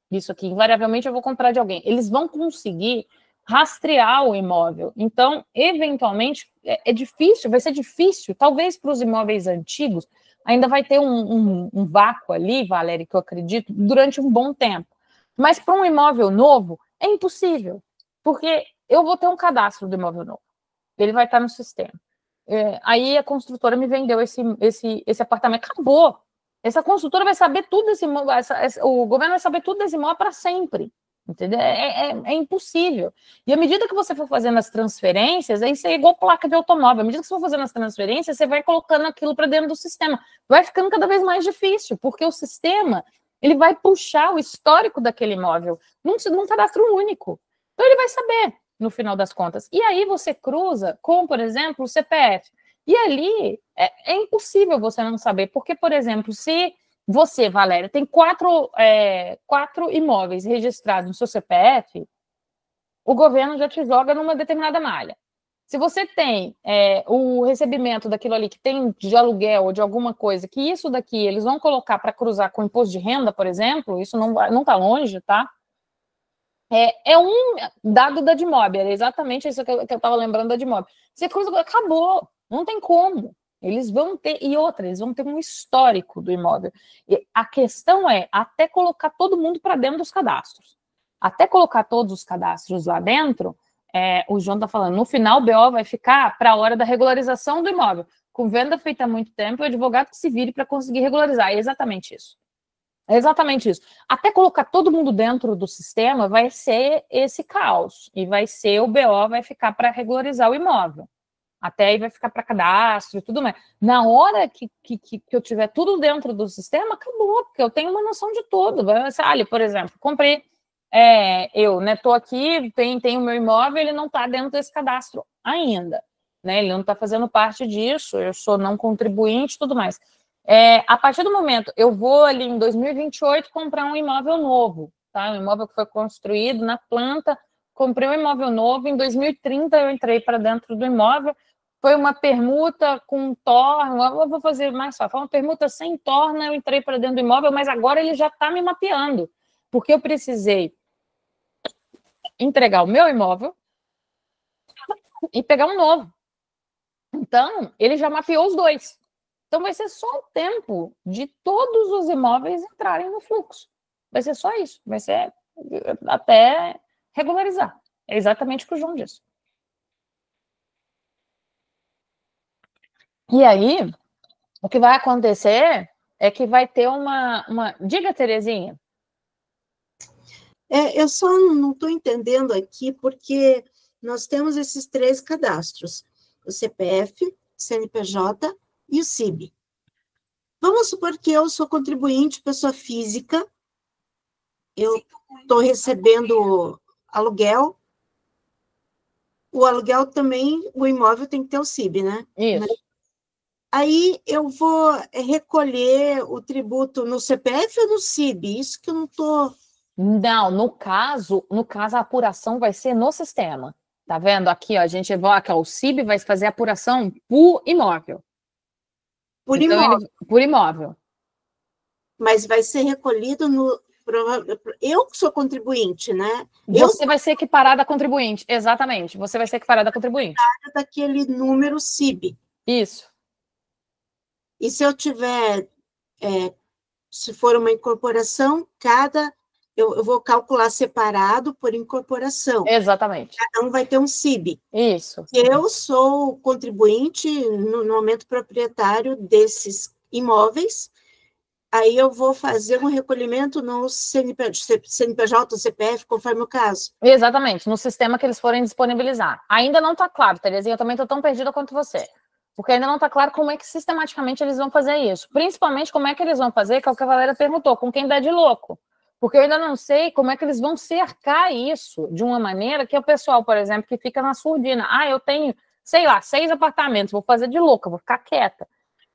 Isso aqui, invariavelmente, eu vou comprar de alguém. Eles vão conseguir rastrear o imóvel. Então, eventualmente, é difícil, vai ser difícil. Talvez para os imóveis antigos, ainda vai ter um vácuo ali, Valéria, que eu acredito, durante um bom tempo. Mas para um imóvel novo, é impossível, porque eu vou ter um cadastro do imóvel novo. Ele vai estar no sistema. Aí a construtora me vendeu esse apartamento. Acabou. Essa construtora vai saber tudo desse imóvel, o governo vai saber tudo desse imóvel para sempre. Entendeu? É impossível. E à medida que você for fazendo as transferências, aí você é igual placa de automóvel. À medida que você for fazendo as transferências, você vai colocando aquilo para dentro do sistema. Vai ficando cada vez mais difícil, porque o sistema ele vai puxar o histórico daquele imóvel num cadastro único. Então ele vai saber, no final das contas. E aí você cruza com, por exemplo, o CPF. E ali é impossível você não saber, porque, por exemplo, se você, Valéria, tem quatro imóveis registrados no seu CPF, o governo já te joga numa determinada malha. Se você tem o recebimento daquilo ali que tem de aluguel ou de alguma coisa, que isso daqui eles vão colocar para cruzar com o imposto de renda, por exemplo, isso não está longe, tá? É um dado da Admob, era exatamente isso que eu estava lembrando da Admob. Você cruza, acabou, não tem como. Eles vão ter, e outra, eles vão ter um histórico do imóvel. E a questão é até colocar todo mundo para dentro dos cadastros. Até colocar todos os cadastros lá dentro, o João está falando, no final o BO vai ficar para a hora da regularização do imóvel. Com venda feita há muito tempo, o advogado que se vire para conseguir regularizar. É exatamente isso. É exatamente isso. Até colocar todo mundo dentro do sistema vai ser esse caos. E vai ser o BO, vai ficar para regularizar o imóvel. Até aí vai ficar para cadastro e tudo mais. Na hora que eu tiver tudo dentro do sistema, acabou, porque eu tenho uma noção de tudo. Olha, por exemplo, comprei, eu estou aqui, tem o meu imóvel, ele não está dentro desse cadastro ainda. Né? Ele não está fazendo parte disso, eu sou não contribuinte e tudo mais. A partir do momento, eu vou ali em 2028 comprar um imóvel novo, tá? Um imóvel que foi construído na planta, comprei um imóvel novo, em 2030 eu entrei para dentro do imóvel, foi uma permuta com torna, eu vou fazer mais só, foi uma permuta sem torna, eu entrei para dentro do imóvel, mas agora ele já está me mapeando, porque eu precisei entregar o meu imóvel e pegar um novo. Então, ele já mapeou os dois. Então, vai ser só o tempo de todos os imóveis entrarem no fluxo. Vai ser só isso. Vai ser até regularizar. É exatamente o que o João disse. E aí, o que vai acontecer é que vai ter uma... Diga, Terezinha. Eu só não estou entendendo aqui, porque nós temos esses 3 cadastros: o CPF, CNPJ e o CIB. Vamos supor que eu sou contribuinte, pessoa física, eu estou recebendo aluguel. O aluguel também, o imóvel tem que ter o CIB, né? Isso. Aí eu vou recolher o tributo no CPF ou no CIB? Isso que eu não estou... Não, no caso, a apuração vai ser no sistema. Tá vendo? Aqui, ó, a gente vai, aqui, ó, o CIB vai fazer a apuração por imóvel. Por então, imóvel. Por imóvel. Mas vai ser recolhido no... Eu que sou contribuinte, né? Você vai ser equiparada a contribuinte, exatamente. Você vai ser equiparada a contribuinte. Daquele número CIB. Isso. E se eu tiver, se for uma incorporação, eu vou calcular separado por incorporação. Exatamente. Cada um vai ter um CIB. Isso. Eu sou contribuinte no momento proprietário desses imóveis. Aí eu vou fazer um recolhimento no CNPJ, CPF, conforme o caso. Exatamente, no sistema que eles forem disponibilizar. Ainda não está claro, Terezinha, eu também estou tão perdida quanto você. Porque ainda não está claro como é que sistematicamente eles vão fazer isso. Principalmente como é que eles vão fazer, que é o que a Valéria perguntou, com quem dá de louco. Porque eu ainda não sei como é que eles vão cercar isso de uma maneira que é o pessoal, por exemplo, que fica na surdina. Eu tenho, sei lá, 6 apartamentos, vou fazer de louca, vou ficar quieta.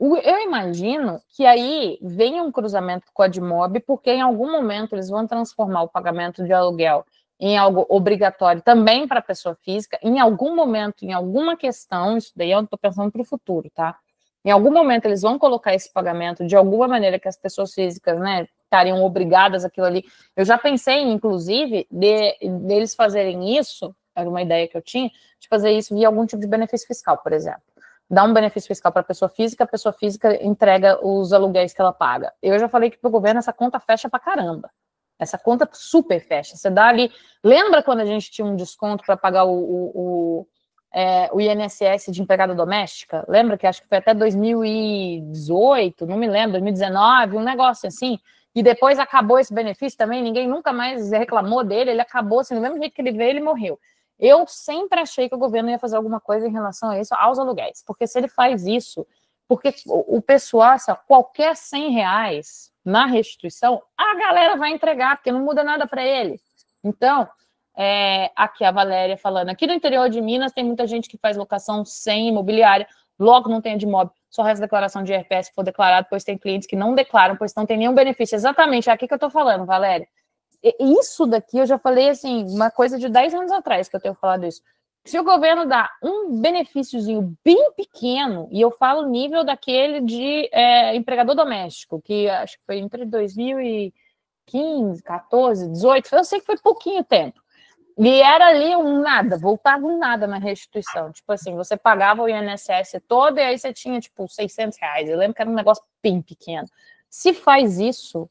Eu imagino que aí venha um cruzamento com a Admob, porque em algum momento eles vão transformar o pagamento de aluguel em algo obrigatório também para a pessoa física. Em algum momento, em alguma questão, isso daí eu estou pensando para o futuro, tá? Em algum momento eles vão colocar esse pagamento de alguma maneira que as pessoas físicas, né, estariam obrigadas àquilo ali. Eu já pensei, inclusive, deles fazerem isso, era uma ideia que eu tinha, de fazer isso via algum tipo de benefício fiscal, por exemplo. Dá um benefício fiscal para a pessoa física entrega os aluguéis que ela paga. Eu já falei que para o governo essa conta fecha para caramba. Essa conta super fecha. Você dá ali... Lembra quando a gente tinha um desconto para pagar o INSS de empregada doméstica? Lembra que acho que foi até 2018, não me lembro, 2019, um negócio assim. E depois acabou esse benefício também, ninguém nunca mais reclamou dele, ele acabou assim, do mesmo jeito que ele veio, ele morreu. Eu sempre achei que o governo ia fazer alguma coisa em relação a isso, aos aluguéis, porque se ele faz isso, porque o pessoal, qualquer R$100 na restituição, a galera vai entregar, porque não muda nada para ele. Então, aqui a Valéria falando, aqui no interior de Minas tem muita gente que faz locação sem imobiliária, logo não tem Admob, só resta declaração de IRPS que for declarado, pois tem clientes que não declaram, pois não tem nenhum benefício. Exatamente, é aqui que eu estou falando, Valéria. Isso daqui eu já falei, assim, uma coisa de 10 anos atrás que eu tenho falado isso. Se o governo dá um benefíciozinho bem pequeno, e eu falo nível daquele de empregador doméstico, que acho que foi entre 2015, 14, 18, eu sei que foi pouquinho tempo. E era ali um nada, voltava um nada na restituição. Tipo assim, você pagava o INSS todo e aí você tinha, tipo, R$600. Eu lembro que era um negócio bem pequeno. Se faz isso,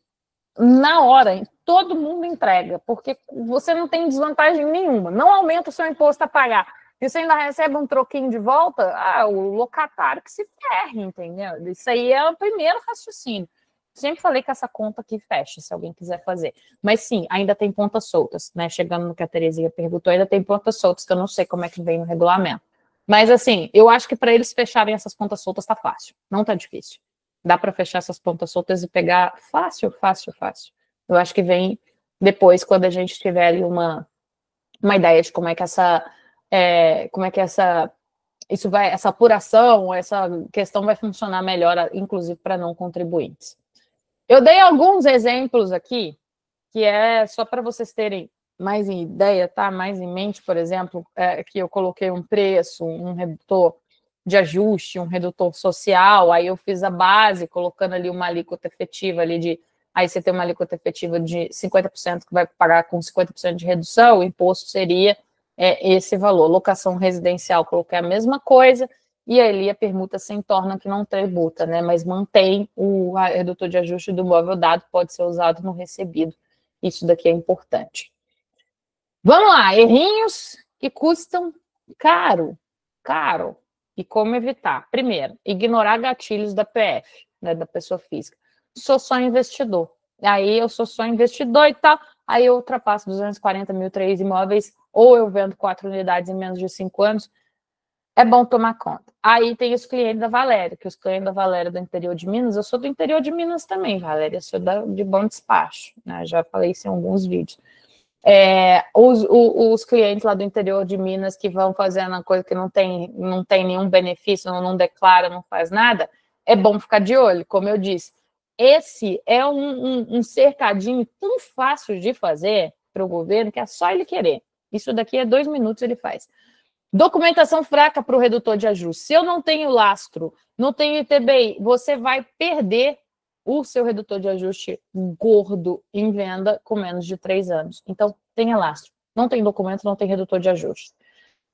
na hora, todo mundo entrega, porque você não tem desvantagem nenhuma, não aumenta o seu imposto a pagar, e você ainda recebe um troquinho de volta, o locatário que se ferre, entendeu? Isso aí é o primeiro raciocínio. Sempre falei que essa conta aqui fecha, se alguém quiser fazer. Mas sim, ainda tem pontas soltas, né? Chegando no que a Terezinha perguntou, ainda tem pontas soltas, que eu não sei como é que vem no regulamento. Mas assim, eu acho que para eles fecharem essas pontas soltas tá fácil, não tá difícil. Dá para fechar essas pontas soltas e pegar fácil, fácil, fácil. Eu acho que vem depois, quando a gente tiver ali uma ideia de como é que essa apuração, essa questão vai funcionar melhor, inclusive para não contribuintes. Eu dei alguns exemplos aqui, que é só para vocês terem mais em ideia, tá? Mais em mente, por exemplo, que eu coloquei um preço, um redutor de ajuste, um redutor social, aí eu fiz a base, colocando ali uma alíquota efetiva ali aí você tem uma alíquota efetiva de 50% que vai pagar com 50% de redução, o imposto seria esse valor. Locação residencial, coloquei a mesma coisa, e ali a permuta sem torna que não tributa, né? Mas mantém o redutor de ajuste do móvel dado, pode ser usado no recebido. Isso daqui é importante. Vamos lá, errinhos que custam caro. E como evitar? Primeiro, ignorar gatilhos da PF, né, da pessoa física. Sou só investidor. Aí eu sou só investidor e tal, aí eu ultrapasso 240 mil, 3 imóveis, ou eu vendo 4 unidades em menos de 5 anos. É bom tomar conta. Aí tem os clientes da Valéria, que os clientes da Valéria do interior de Minas, eu sou do interior de Minas também, Valéria, eu sou de Bom Despacho, né? Já falei isso em alguns vídeos. Os clientes lá do interior de Minas que vão fazendo uma coisa que não tem nenhum benefício, não declara, não faz nada, é bom ficar de olho, como eu disse. Esse é um cercadinho tão fácil de fazer para o governo que é só ele querer. Isso daqui é 2 minutos ele faz. Documentação fraca para o redutor de ajuste. Se eu não tenho lastro, não tenho ITBI, você vai perder o seu redutor de ajuste gordo em venda com menos de 3 anos. Então, tenha lastro. Não tem documento, não tem redutor de ajuste.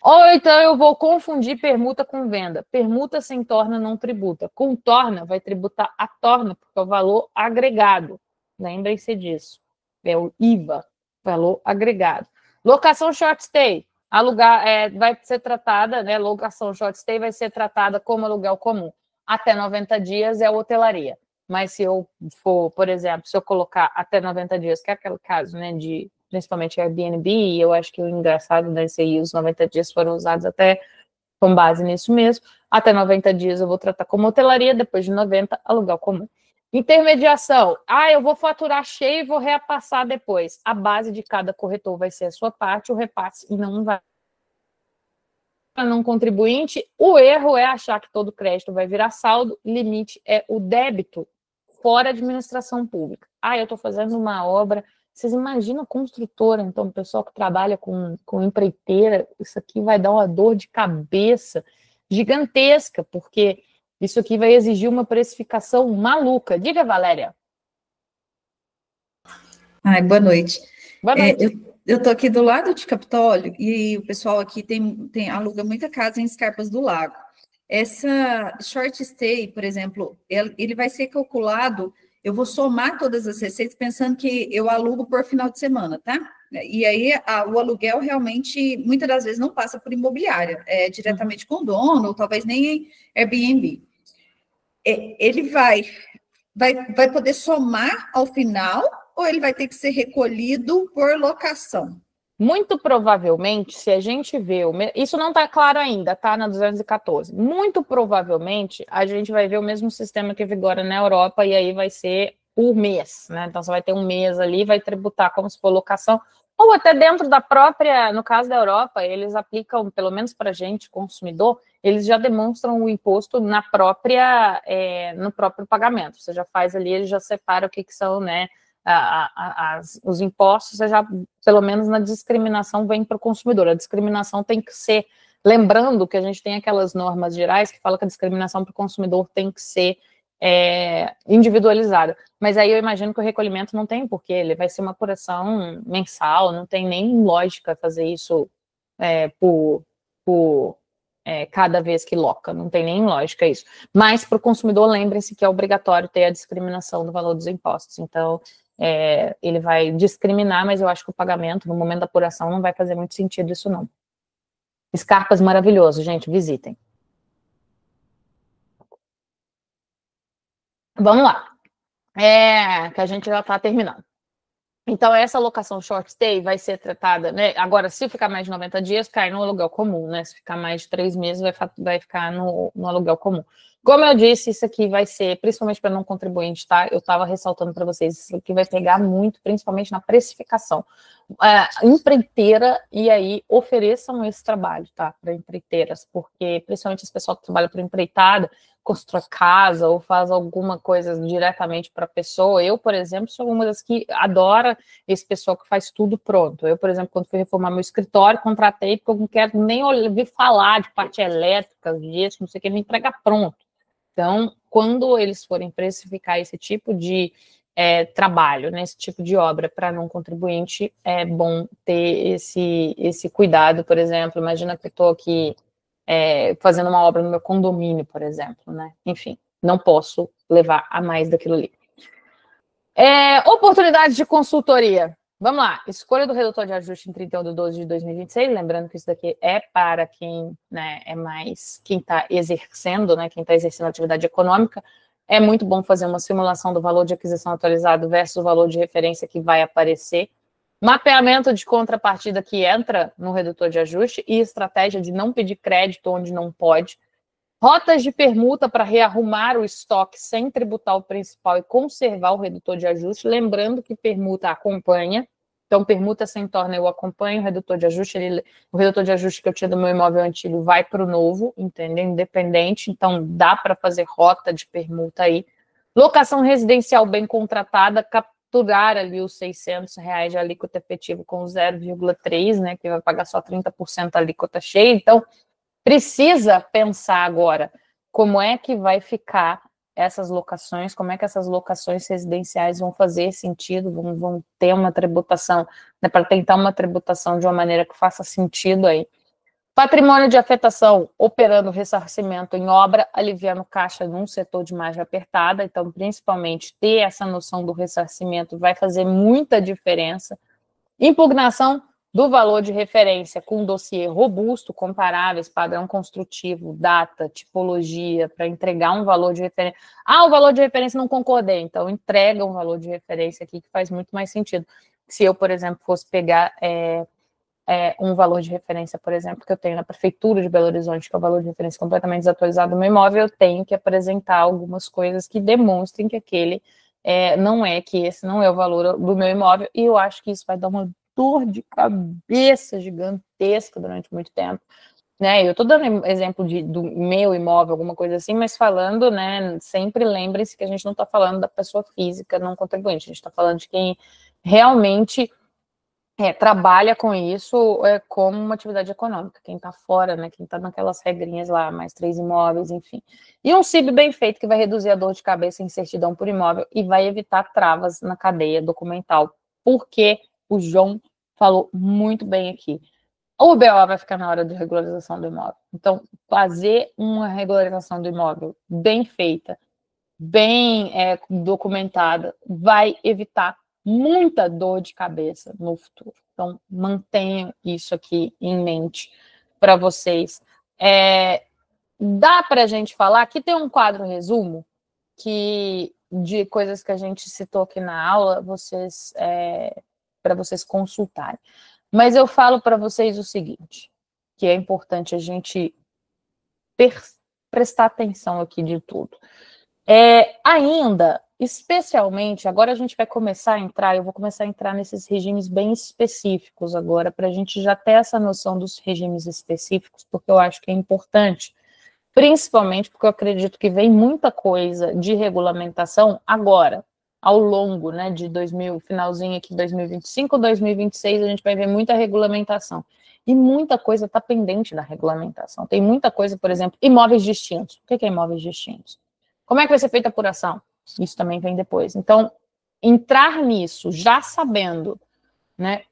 Ou então eu vou confundir permuta com venda. Permuta sem torna não tributa. Com torna, vai tributar a torna, porque é o valor agregado. Lembrem-se disso. É o IVA, valor agregado. Locação short stay. Alugar, vai ser tratada, né? Locação short stay vai ser tratada como aluguel comum. Até 90 dias é hotelaria. Mas se eu for, por exemplo, se eu colocar até 90 dias, que é aquele caso, né, de principalmente Airbnb, e eu acho que o engraçado desse aí, os 90 dias foram usados até com base nisso mesmo, até 90 dias eu vou tratar como hotelaria, depois de 90, aluguel comum. Intermediação, eu vou faturar cheio e vou repassar depois. A base de cada corretor vai ser a sua parte, o repasse não vai para não contribuinte. O erro é achar que todo crédito vai virar saldo, limite é o débito fora administração pública. Eu estou fazendo uma obra, vocês imaginam a construtora, então, o pessoal que trabalha com empreiteira, isso aqui vai dar uma dor de cabeça gigantesca, porque isso aqui vai exigir uma precificação maluca. Diga, Valéria. Boa noite. Boa noite. Eu estou aqui do lado de Capitólio e o pessoal aqui aluga muita casa em Escarpas do Lago. Essa short stay, por exemplo, ele vai ser calculado, eu vou somar todas as receitas pensando que eu alugo por final de semana, tá? E aí o aluguel realmente, muitas das vezes, não passa por imobiliária, é diretamente com o dono, ou talvez nem em Airbnb. Ele vai poder somar ao final, ou ele vai ter que ser recolhido por locação? Muito provavelmente, se a gente vê... Isso não está claro ainda, tá? Na 214. Muito provavelmente, a gente vai ver o mesmo sistema que vigora na Europa, e aí vai ser por mês, né? Então, você vai ter um mês ali, vai tributar como se for locação, ou até dentro da própria... No caso da Europa, eles aplicam, pelo menos para a gente, consumidor, eles já demonstram o imposto no próprio pagamento. Você já faz ali, ele já separa o que são, né? Os impostos, já, pelo menos na discriminação, vem para o consumidor. A discriminação tem que ser, lembrando que a gente tem aquelas normas gerais que falam que a discriminação para o consumidor tem que ser individualizada. Mas aí eu imagino que o recolhimento não tem porquê, ele vai ser uma apuração mensal, não tem nem lógica fazer isso por cada vez que loca, não tem nem lógica isso. Mas para o consumidor, lembrem-se que é obrigatório ter a discriminação do valor dos impostos. Então, ele vai discriminar, mas eu acho que o pagamento, no momento da apuração, não vai fazer muito sentido isso, não. Escarpas maravilhoso, gente, visitem. Vamos lá. Que a gente já está terminando. Então, essa locação short stay vai ser tratada, né? Agora, se ficar mais de 90 dias, cai no aluguel comum, né? Se ficar mais de 3 meses, vai ficar no aluguel comum. Como eu disse, isso aqui vai ser, principalmente para não contribuinte, tá? Eu estava ressaltando para vocês, isso aqui vai pegar muito, principalmente na precificação. Empreiteira, e aí ofereçam esse trabalho, tá? Para empreiteiras, porque principalmente as pessoas que trabalham para empreitada, constrói casa ou faz alguma coisa diretamente para a pessoa. Eu, por exemplo, sou uma das que adora esse pessoal que faz tudo pronto. Eu, por exemplo, quando fui reformar meu escritório, contratei, porque eu não quero nem ouvir falar de parte elétrica, disso, não sei o que, me entrega pronto. Então, quando eles forem precificar esse tipo de trabalho, né, esse tipo de obra para não contribuinte, é bom ter esse cuidado. Por exemplo, imagina que eu estou aqui fazendo uma obra no meu condomínio, por exemplo, né? Enfim, não posso levar a mais daquilo ali. Oportunidade de consultoria. Vamos lá. Escolha do redutor de ajuste em 31/12/2026. Lembrando que isso daqui é para quem, né, quem está exercendo, né, quem está exercendo atividade econômica. É muito bom fazer uma simulação do valor de aquisição atualizado versus o valor de referência que vai aparecer. Mapeamento de contrapartida que entra no redutor de ajuste e estratégia de não pedir crédito onde não pode. Rotas de permuta para rearrumar o estoque sem tributar o principal e conservar o redutor de ajuste. Lembrando que permuta acompanha. Então, permuta sem torna eu acompanho. O redutor de ajuste, o redutor de ajuste que eu tinha do meu imóvel antigo vai para o novo, entendeu? Independente. Então, dá para fazer rota de permuta aí. Locação residencial bem contratada, capturar ali os R$600 de alíquota efetiva com 0,3, né? Que vai pagar só 30% da alíquota cheia. Então, precisa pensar agora como é que vai ficar essas locações, como é que essas locações residenciais vão fazer sentido, vão ter uma tributação, né, para tentar uma tributação de uma maneira que faça sentido aí. Patrimônio de afetação, operando ressarcimento em obra, aliviando caixa num setor de margem apertada, então, principalmente, ter essa noção do ressarcimento vai fazer muita diferença. Impugnação do valor de referência com dossiê robusto, comparáveis, padrão construtivo, data, tipologia, para entregar um valor de referência. O valor de referência não concordei, então entrega um valor de referência aqui que faz muito mais sentido. Se eu, por exemplo, fosse pegar um valor de referência, por exemplo, que eu tenho na Prefeitura de Belo Horizonte, que é o valor de referência completamente desatualizado do meu imóvel, eu tenho que apresentar algumas coisas que demonstrem que aquele que esse não é o valor do meu imóvel, e eu acho que isso vai dar uma dor de cabeça gigantesca durante muito tempo, né? Eu estou dando exemplo do meu imóvel, alguma coisa assim, mas falando, né, sempre lembre-se que a gente não está falando da pessoa física não contribuinte, a gente está falando de quem realmente trabalha com isso como uma atividade econômica, quem está fora, né, quem está naquelas regrinhas lá, mais 3 imóveis, enfim. E um CIB bem feito que vai reduzir a dor de cabeça em certidão por imóvel e vai evitar travas na cadeia documental, porque o João falou muito bem aqui. O BO vai ficar na hora de regularização do imóvel. Então, fazer uma regularização do imóvel bem feita, bem documentada, vai evitar muita dor de cabeça no futuro. Então, mantenham isso aqui em mente para vocês. Dá para a gente falar, aqui tem um quadro resumo de coisas que a gente citou aqui na aula, para vocês consultarem. Mas eu falo para vocês o seguinte, que é importante a gente prestar atenção aqui de tudo. Ainda, especialmente, agora a gente vai começar a entrar, eu vou começar a entrar nesses regimes bem específicos agora, para a gente já ter essa noção dos regimes específicos, porque eu acho que é importante, principalmente porque eu acredito que vem muita coisa de regulamentação agora, ao longo, né, de finalzinho aqui de 2025, 2026, a gente vai ver muita regulamentação. E muita coisa está pendente da regulamentação. Tem muita coisa, por exemplo, imóveis distintos. O que é imóveis distintos? Como é que vai ser feita a apuração? Isso também vem depois. Então, entrar nisso, já sabendo, né,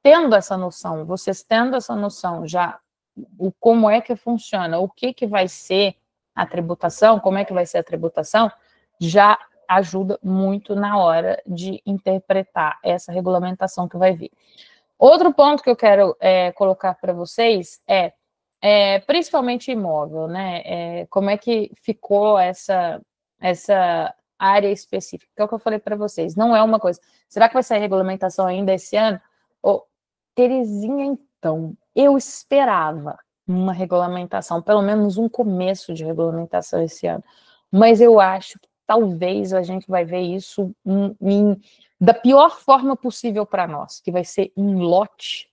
tendo essa noção, vocês tendo essa noção já, como é que funciona, o que vai ser a tributação, como é que vai ser a tributação, já ajuda muito na hora de interpretar essa regulamentação que vai vir. Outro ponto que eu quero colocar para vocês principalmente imóvel, né? Como é que ficou essa área específica? Que é o que eu falei para vocês. Não é uma coisa. Será que vai sair regulamentação ainda esse ano? Terezinha, então, eu esperava uma regulamentação, pelo menos um começo de regulamentação esse ano. Mas eu acho que talvez a gente vai ver isso da pior forma possível para nós, que vai ser em lote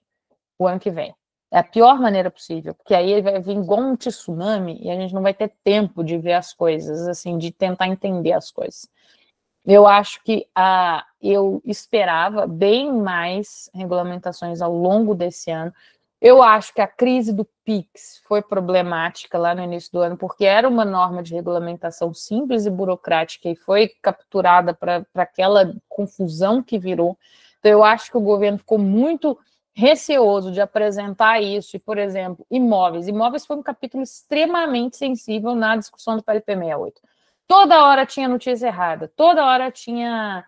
o ano que vem. É a pior maneira possível, porque aí vai vir igual um tsunami e a gente não vai ter tempo de ver as coisas, assim, de tentar entender as coisas. Eu acho que eu esperava bem mais regulamentações ao longo desse ano. Eu acho que a crise do PIX foi problemática lá no início do ano, porque era uma norma de regulamentação simples e burocrática e foi capturada para aquela confusão que virou. Então, eu acho que o governo ficou muito receoso de apresentar isso, e, por exemplo, imóveis. Imóveis foi um capítulo extremamente sensível na discussão do PLP 68. Toda hora tinha notícia errada, toda hora tinha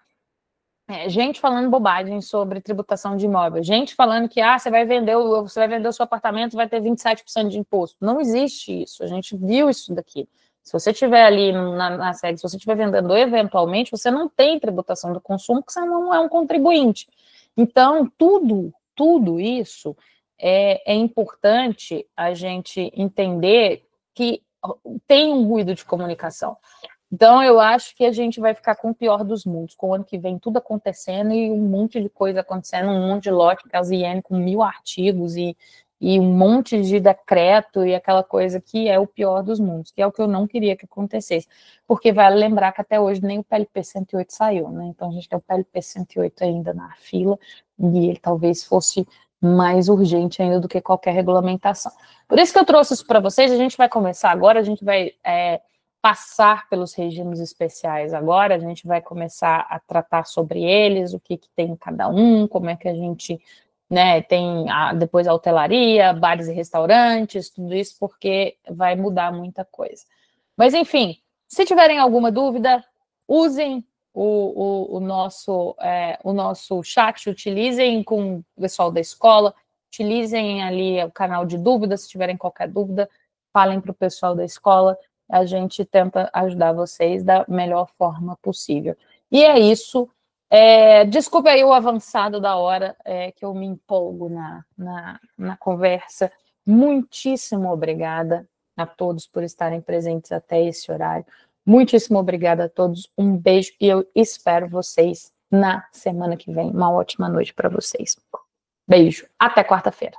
gente falando bobagem sobre tributação de imóveis, gente falando que você vai vender o seu apartamento, vai ter 27% de imposto. Não existe isso, a gente viu isso daqui. Se você estiver ali na SEG, se você estiver vendendo eventualmente, você não tem tributação do consumo, porque você não é um contribuinte. Então, tudo isso é importante a gente entender que tem um ruído de comunicação. Então, eu acho que a gente vai ficar com o pior dos mundos, com o ano que vem tudo acontecendo e um monte de coisa acontecendo, um monte de lote, IN com 1000 artigos e um monte de decreto e aquela coisa que é o pior dos mundos, que é o que eu não queria que acontecesse, porque vale lembrar que até hoje nem o PLP 108 saiu, né? Então, a gente tem o PLP 108 ainda na fila e ele talvez fosse mais urgente ainda do que qualquer regulamentação. Por isso que eu trouxe isso para vocês, a gente vai começar agora, a gente vai passar pelos regimes especiais agora, a gente vai começar a tratar sobre eles, o que tem em cada um, como é que a gente, né, tem depois a hotelaria, bares e restaurantes, tudo isso, porque vai mudar muita coisa. Mas, enfim, se tiverem alguma dúvida, usem o nosso chat, utilizem com o pessoal da escola, utilizem ali o canal de dúvidas, se tiverem qualquer dúvida, falem para o pessoal da escola, a gente tenta ajudar vocês da melhor forma possível. E é isso. Desculpa aí o avançado da hora, que eu me empolgo na conversa. Muitíssimo obrigada a todos por estarem presentes até esse horário. Muitíssimo obrigada a todos. Um beijo e eu espero vocês na semana que vem. Uma ótima noite para vocês. Beijo. Até quarta-feira.